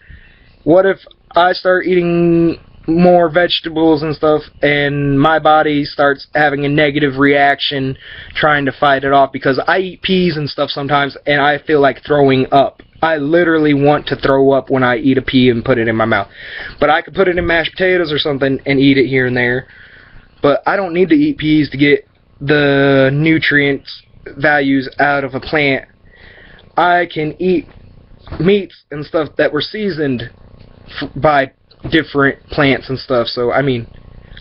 what if I start eating more vegetables and stuff and my body starts having a negative reaction trying to fight it off? Because I eat peas and stuff sometimes and I feel like throwing up. I literally want to throw up when I eat a pea and put it in my mouth. But I could put it in mashed potatoes or something and eat it here and there. But I don't need to eat peas to get the nutrients values out of a plant. I can eat meats and stuff that were seasoned by different plants and stuff. So, I mean,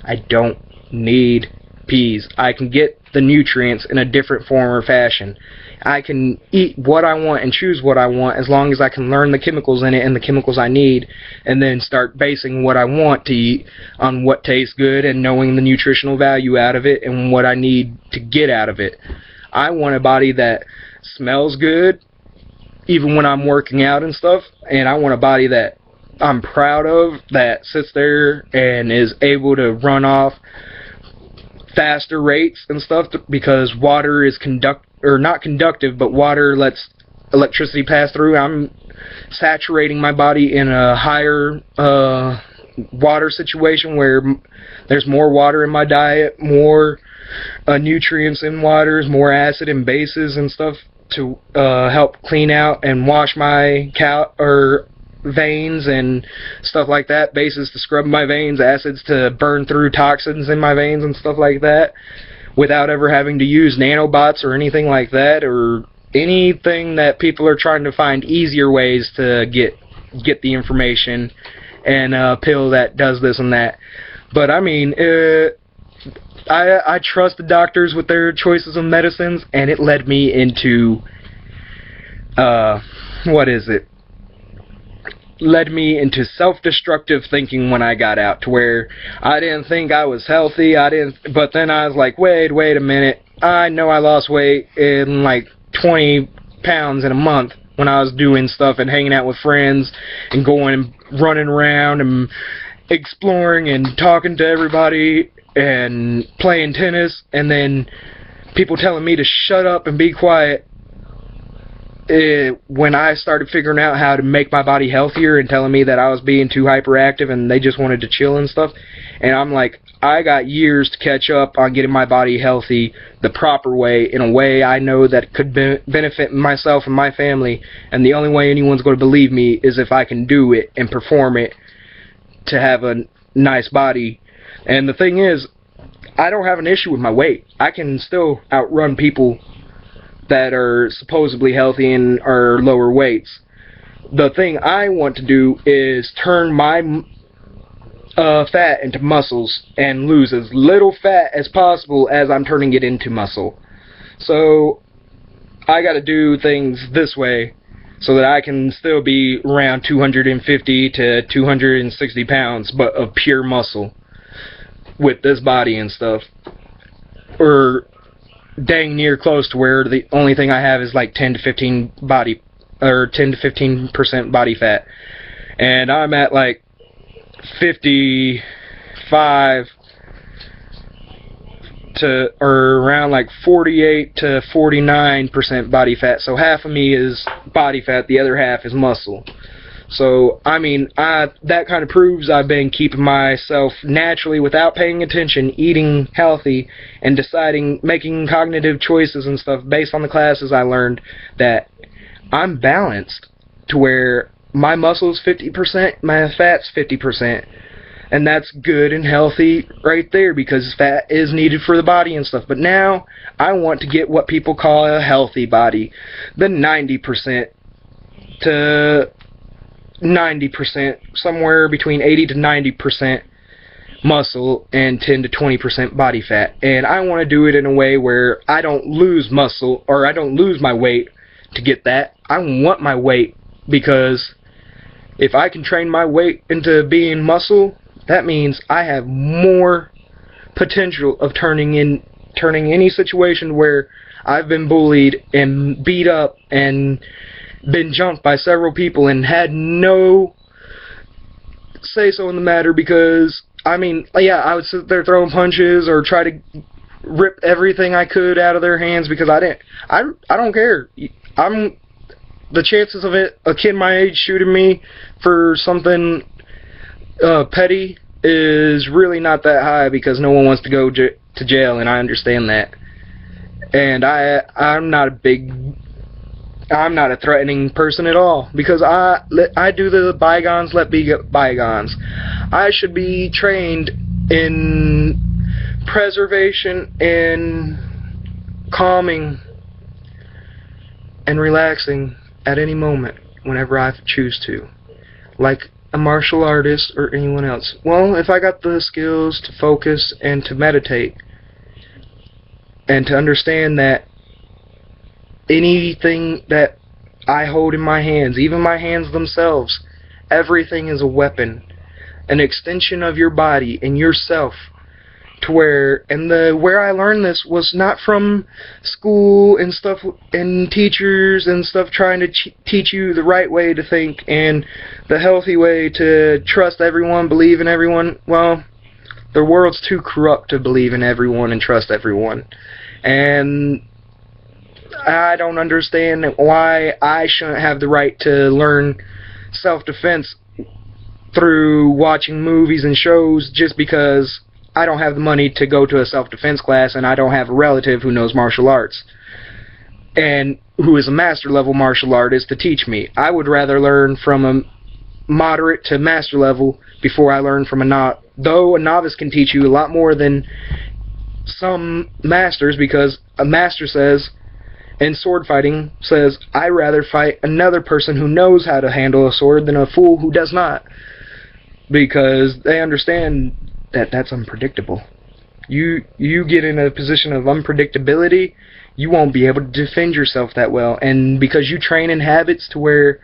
I don't need peas. I can get the nutrients in a different form or fashion. I can eat what I want and choose what I want as long as I can learn the chemicals in it and the chemicals I need, and then start basing what I want to eat on what tastes good and knowing the nutritional value out of it and what I need to get out of it. I want a body that smells good even when I'm working out and stuff, and I want a body that I'm proud of, that sits there and is able to run off faster rates and stuff, because water is not conductive, but water lets electricity pass through. I'm saturating my body in a higher water situation where there's more water in my diet, more nutrients in waters, more acid and bases and stuff to help clean out and wash my veins and stuff like that. Bases to scrub my veins, acids to burn through toxins in my veins and stuff like that, without ever having to use nanobots or anything like that, or anything that people are trying to find easier ways to get the information, and a pill that does this and that. But I mean, I trust the doctors with their choices of medicines, and it led me into led me into self-destructive thinking when I got out, to where I didn't think I was healthy. But then I was like, wait a minute. I know I lost weight in like 20 pounds in a month when I was doing stuff and hanging out with friends and going and running around and exploring and talking to everybody and playing tennis, and then people telling me to shut up and be quiet. When I started figuring out how to make my body healthier and telling me that I was being too hyperactive and they just wanted to chill and stuff, and I'm like, I got years to catch up on getting my body healthy the proper way, in a way I know that could benefit myself and my family, and the only way anyone's going to believe me is if I can do it and perform it to have a nice body. And the thing is, I don't have an issue with my weight. I can still outrun people that are supposedly healthy and are lower weights. The thing I want to do is turn my fat into muscles and lose as little fat as possible as I'm turning it into muscle. So I got to do things this way so that I can still be around 250 to 260 pounds, but of pure muscle with this body and stuff. Or dang near close to where the only thing I have is like 10 to 15% body fat, and I'm at like 55 to, or around like 48 to 49% body fat. So half of me is body fat, the other half is muscle. So, I mean, that kind of proves I've been keeping myself naturally without paying attention, eating healthy, and making cognitive choices and stuff based on the classes I learned, that I'm balanced to where my muscle's 50%, my fat's 50%. And that's good and healthy right there, because fat is needed for the body and stuff. But now I want to get what people call a healthy body, the 90% to 90%, somewhere between 80 to 90% muscle and 10 to 20% body fat. And I want to do it in a way where I don't lose muscle, or I don't lose my weight to get that. I want my weight, because if I can train my weight into being muscle, that means I have more potential of turning any situation where I've been bullied and beat up and been jumped by several people and had no say-so in the matter, because, I mean, yeah, I would sit there throwing punches or try to rip everything I could out of their hands, because I don't care. The chances of a kid my age shooting me for something petty is really not that high, because no one wants to go to jail, and I understand that. And I'm not a threatening person at all, because I do the bygones let be bygones. I should be trained in preservation and calming and relaxing at any moment whenever I choose to, like a martial artist or anyone else. Well, if I got the skills to focus and to meditate and to understand that anything that I hold in my hands, even my hands themselves, everything is a weapon, an extension of your body and yourself, to where I learned this was not from school and stuff and teachers and stuff trying to teach you the right way to think and the healthy way to trust everyone, believe in everyone. Well, the world's too corrupt to believe in everyone and trust everyone. And I don't understand why I shouldn't have the right to learn self-defense through watching movies and shows just because I don't have the money to go to a self-defense class and I don't have a relative who knows martial arts and who is a master level martial artist to teach me. I would rather learn from a moderate to master level before I learn from a novice. Though a novice can teach you a lot more than some masters, because a master says, in sword fighting, says, I'd rather fight another person who knows how to handle a sword than a fool who does not. Because they understand that that's unpredictable. You get in a position of unpredictability, you won't be able to defend yourself that well. And because you train in habits to where,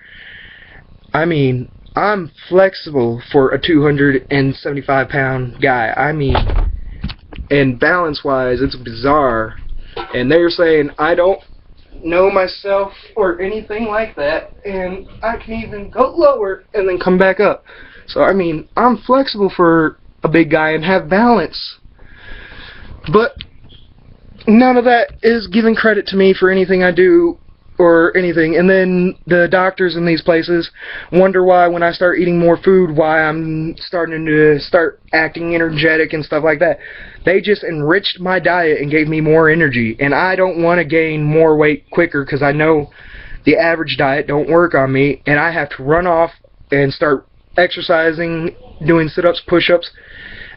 I mean, I'm flexible for a 275-pound guy. I mean, and balance-wise, it's bizarre. And they're saying I don't know myself or anything like that, and I can even go lower and then come back up. So, I mean, I'm flexible for a big guy and have balance. But none of that is giving credit to me for anything I do or anything. And then the doctors in these places wonder why when I start eating more food, why I'm starting to acting energetic and stuff like that. They just enriched my diet and gave me more energy. And I don't want to gain more weight quicker because I know the average diet don't work on me. And I have to run off and start exercising, doing sit-ups, push-ups,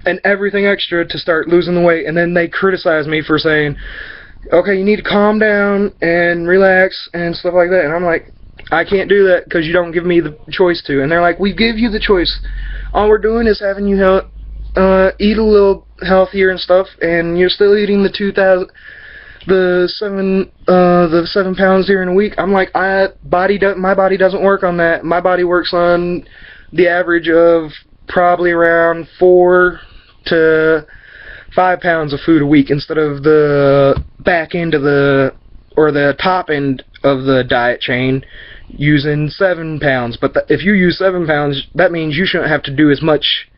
and everything extra to start losing the weight. And then they criticize me for saying, okay, you need to calm down and relax and stuff like that. And I'm like, I can't do that because you don't give me the choice to. And they're like, we give you the choice. All we're doing is having you eat a little healthier and stuff, and you're still eating the 7 pounds here in a week. I'm like, my body doesn't work on that. My body works on the average of probably around 4 to 5 pounds of food a week instead of the back end of the top end of the diet chain using 7 pounds. But if you use 7 pounds, that means you shouldn't have to do as much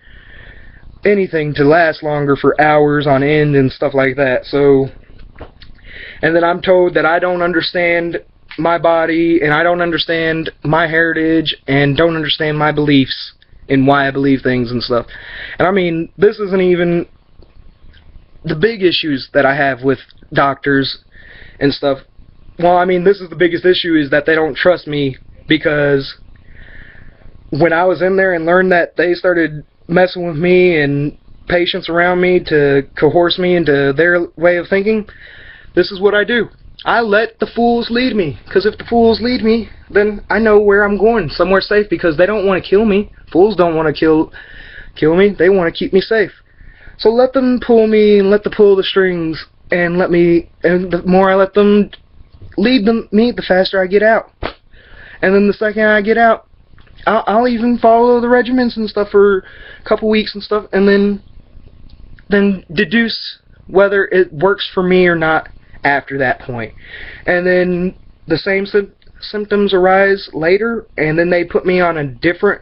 anything to last longer for hours on end and stuff like that. So, and then I'm told that I don't understand my body and I don't understand my heritage and don't understand my beliefs and why I believe things and stuff. And I mean, this isn't even the big issues that I have with doctors and stuff. Well, I mean, this is the biggest issue, is that they don't trust me, because when I was in there and learned that they started messing with me and patients around me to coerce me into their way of thinking, this is what I do. I let the fools lead me, because if the fools lead me, then I know where I'm going, somewhere safe, because they don't want to kill me. Fools don't want to kill me. They want to keep me safe. So let them pull me and let them pull the strings, and the more I let them lead me, the faster I get out. And then the second I get out, I'll even follow the regimens and stuff for a couple weeks and stuff, and then deduce whether it works for me or not after that point. And then the same symptoms arise later, and then they put me on a different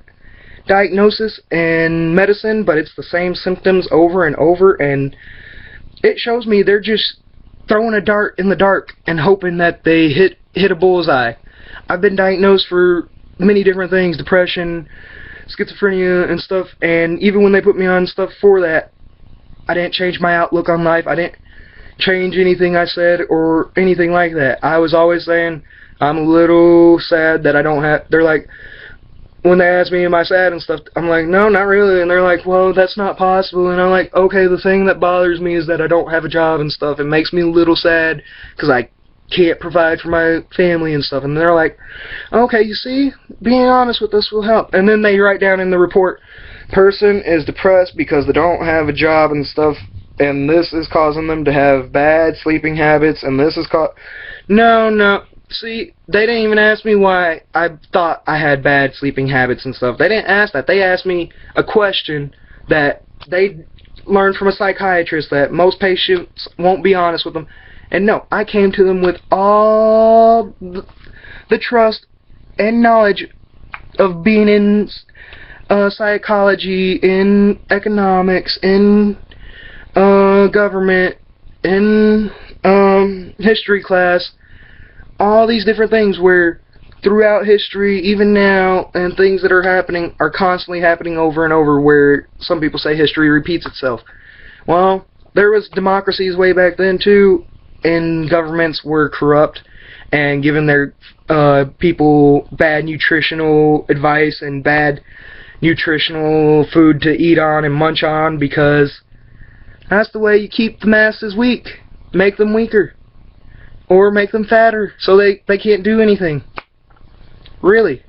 diagnosis and medicine, but it's the same symptoms over and over, and it shows me they're just throwing a dart in the dark and hoping that they hit a bullseye. I've been diagnosed for many different things, depression, schizophrenia and stuff, and even when they put me on stuff for that, I didn't change my outlook on life. I didn't change anything I said or anything like that. I was always saying, I'm a little sad that I don't have, they're like, when they ask me am I sad and stuff, I'm like, no, not really. And they're like, well, that's not possible. And I'm like, okay, the thing that bothers me is that I don't have a job and stuff. It makes me a little sad because I can't provide for my family and stuff. And they're like, okay, you see, being honest with us will help. And then they write down in the report, person is depressed because they don't have a job and stuff, and this is causing them to have bad sleeping habits, and this is no. See, they didn't even ask me why I thought I had bad sleeping habits and stuff. They didn't ask that. They asked me a question that they learned from a psychiatrist that most patients won't be honest with them. And no, I came to them with all the trust and knowledge of being in psychology, in economics, in government, in history class, all these different things where throughout history, even now, and things that are happening are constantly happening over and over, where some people say history repeats itself. Well, there was democracies way back then too, and governments were corrupt and giving their people bad nutritional advice and bad nutritional food to eat on and munch on, because that's the way you keep the masses weak. Make them weaker. Or make them fatter so they can't do anything. Really.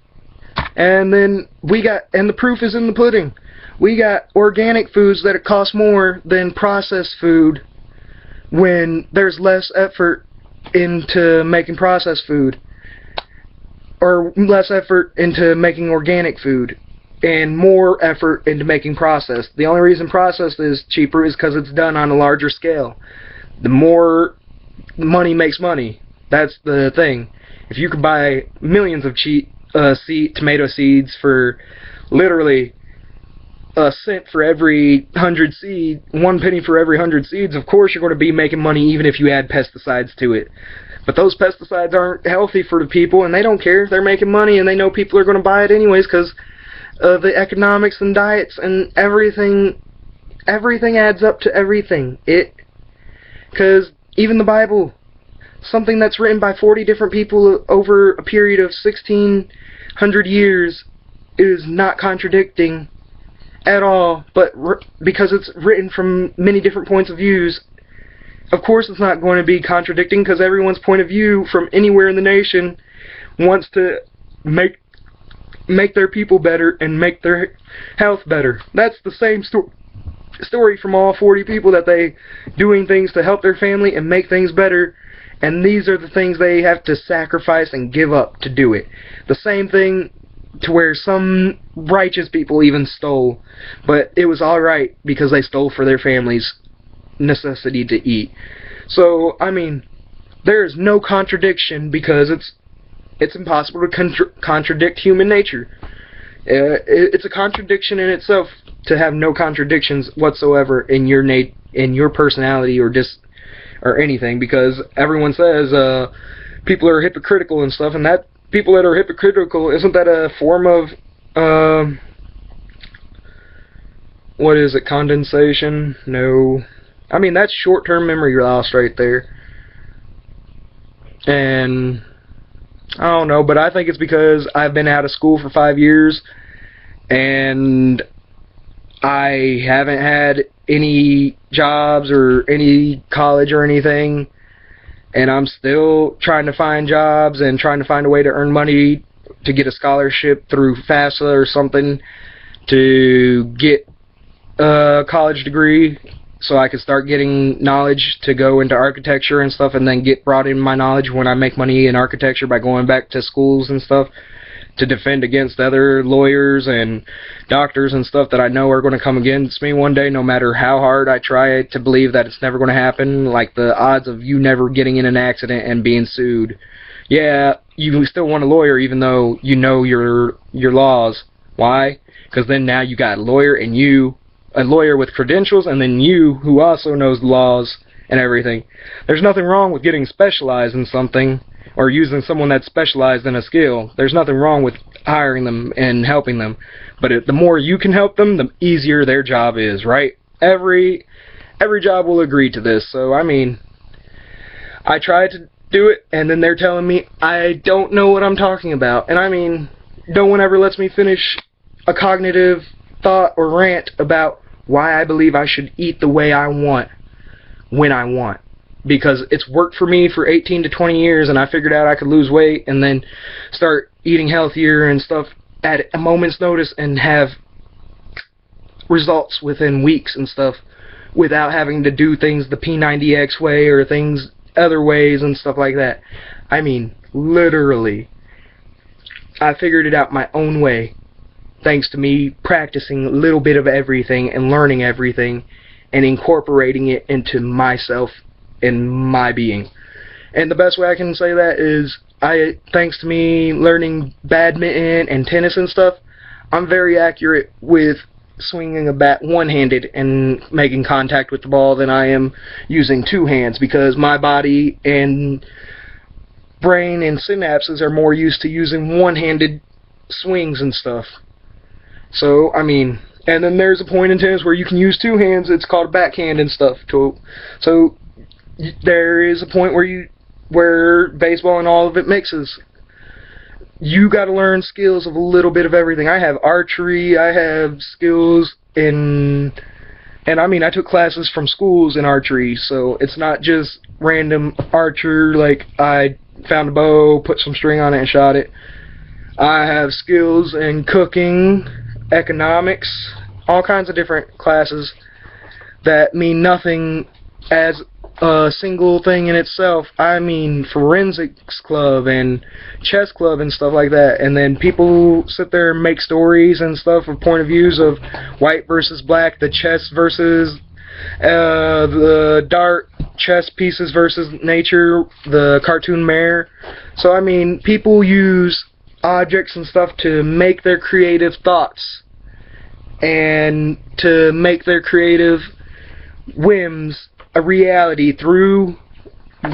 And then and the proof is in the pudding. We got organic foods that cost more than processed food when there's less effort into making processed food, or less effort into making organic food, and more effort into making processed. The only reason processed is cheaper is because it's done on a larger scale. The more money makes money. That's the thing. If you could buy millions of tomato seeds for literally a cent for every 100 seed, 1 penny for every 100 seeds, of course you're going to be making money even if you add pesticides to it. But those pesticides aren't healthy for the people, and they don't care. They're making money, and they know people are going to buy it anyways because of the economics and diets and everything. Everything adds up to everything. Because even the Bible, something that's written by 40 different people over a period of 1,600 years, is not contradicting at all, but because it's written from many different points of views, of course it's not going to be contradicting, because everyone's point of view from anywhere in the nation wants to make their people better and make their health better. That's the same story from all 40 people, that they doing things to help their family and make things better, and these are the things they have to sacrifice and give up to do it. The same thing to where some righteous people even stole, but it was alright because they stole for their family's necessity to eat. So, I mean, there is no contradiction, because it's impossible to contradict human nature. It's a contradiction in itself to have no contradictions whatsoever in your personality or anything, because everyone says people are hypocritical and stuff, and that people that are hypocritical, isn't that a form of what is it, condensation? No. I mean, that's short-term memory loss right there. And I don't know, but I think it's because I've been out of school for 5 years and I haven't had any jobs or any college or anything, and I'm still trying to find jobs and trying to find a way to earn money to get a scholarship through FAFSA or something to get a college degree so I could start getting knowledge to go into architecture and stuff, and then get brought in my knowledge when I make money in architecture by going back to schools and stuff to defend against other lawyers and doctors and stuff that I know are going to come against me one day, no matter how hard I try to believe that it's never going to happen. Like the odds of you never getting in an accident and being sued. Yeah, you still want a lawyer even though you know your laws. Why? Because then now you got a lawyer, and a lawyer with credentials, and then you who also knows the laws and everything. There's nothing wrong with getting specialized in something, or using someone that's specialized in a skill. There's nothing wrong with hiring them and helping them. But the more you can help them, the easier their job is, right? Every job will agree to this. So, I mean, I try to do it, and then they're telling me I don't know what I'm talking about. And I mean, no one ever lets me finish a cognitive thought or rant about why I believe I should eat the way I want, when I want. Because it's worked for me for 18 to 20 years, and I figured out I could lose weight and then start eating healthier and stuff at a moment's notice and have results within weeks and stuff without having to do things the P90X way or things other ways and stuff like that. I mean, literally, I figured it out my own way, thanks to me practicing a little bit of everything and learning everything and incorporating it into myself and my being. And the best way I can say that is, thanks to me learning badminton and tennis and stuff, I'm very accurate with swinging a bat one-handed and making contact with the ball than I am using two hands, because my body and brain and synapses are more used to using one-handed swings and stuff. So, I mean, and then there's a point in tennis where you can use two hands. It's called a backhand and stuff. So there is a point where baseball and all of it mixes. You got to learn skills of a little bit of everything. I have archery. I have skills in, and I mean, I took classes from schools in archery, so it's not just random archer, like I found a bow, put some string on it, and shot it. I have skills in cooking, economics. all kinds of different classes that mean nothing as a single thing in itself. I mean forensics club and chess club and stuff like that, and then people sit there and make stories and stuff with point of views of white versus black, the chess versus the dart, chess pieces versus nature, the cartoon mare. So I mean, people use objects and stuff to make their creative thoughts and to make their creative whims a reality through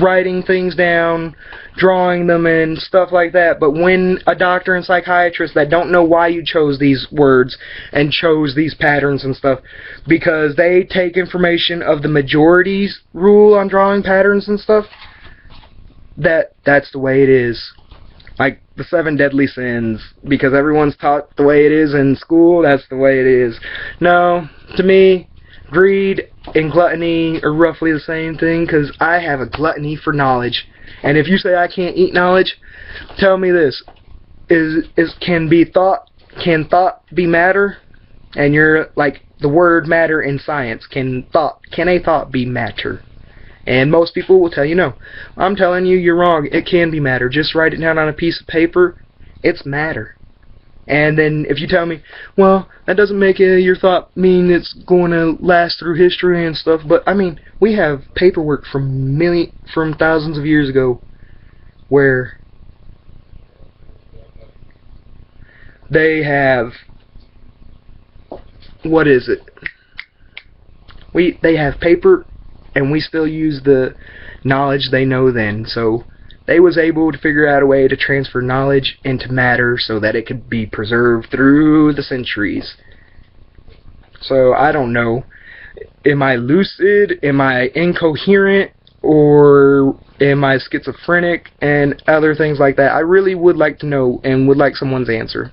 writing things down, drawing them and stuff like that. But when a doctor and psychiatrist that don't know why you chose these words and chose these patterns and stuff, because they take information of the majority's rule on drawing patterns and stuff, that's the way it is. Like the 7 deadly sins, because everyone's taught the way it is in school, that's the way it is. No, to me, greed and gluttony are roughly the same thing, because I have a gluttony for knowledge. And if you say I can't eat knowledge, tell me this: can thought be matter? And you're like the word matter in science. Can a thought be matter? And most people will tell you no. I'm telling you, you're wrong. It can be matter. Just write it down on a piece of paper. It's matter. And then if you tell me, well, that doesn't make your thought mean it's going to last through history and stuff. But I mean, we have paperwork from thousands of years ago where they have, what is it? They have paper, and we still use the knowledge they know then. So they was able to figure out a way to transfer knowledge into matter so that it could be preserved through the centuries. So I don't know. Am I lucid? Am I incoherent? Or am I schizophrenic? And other things like that. I really would like to know and would like someone's answer.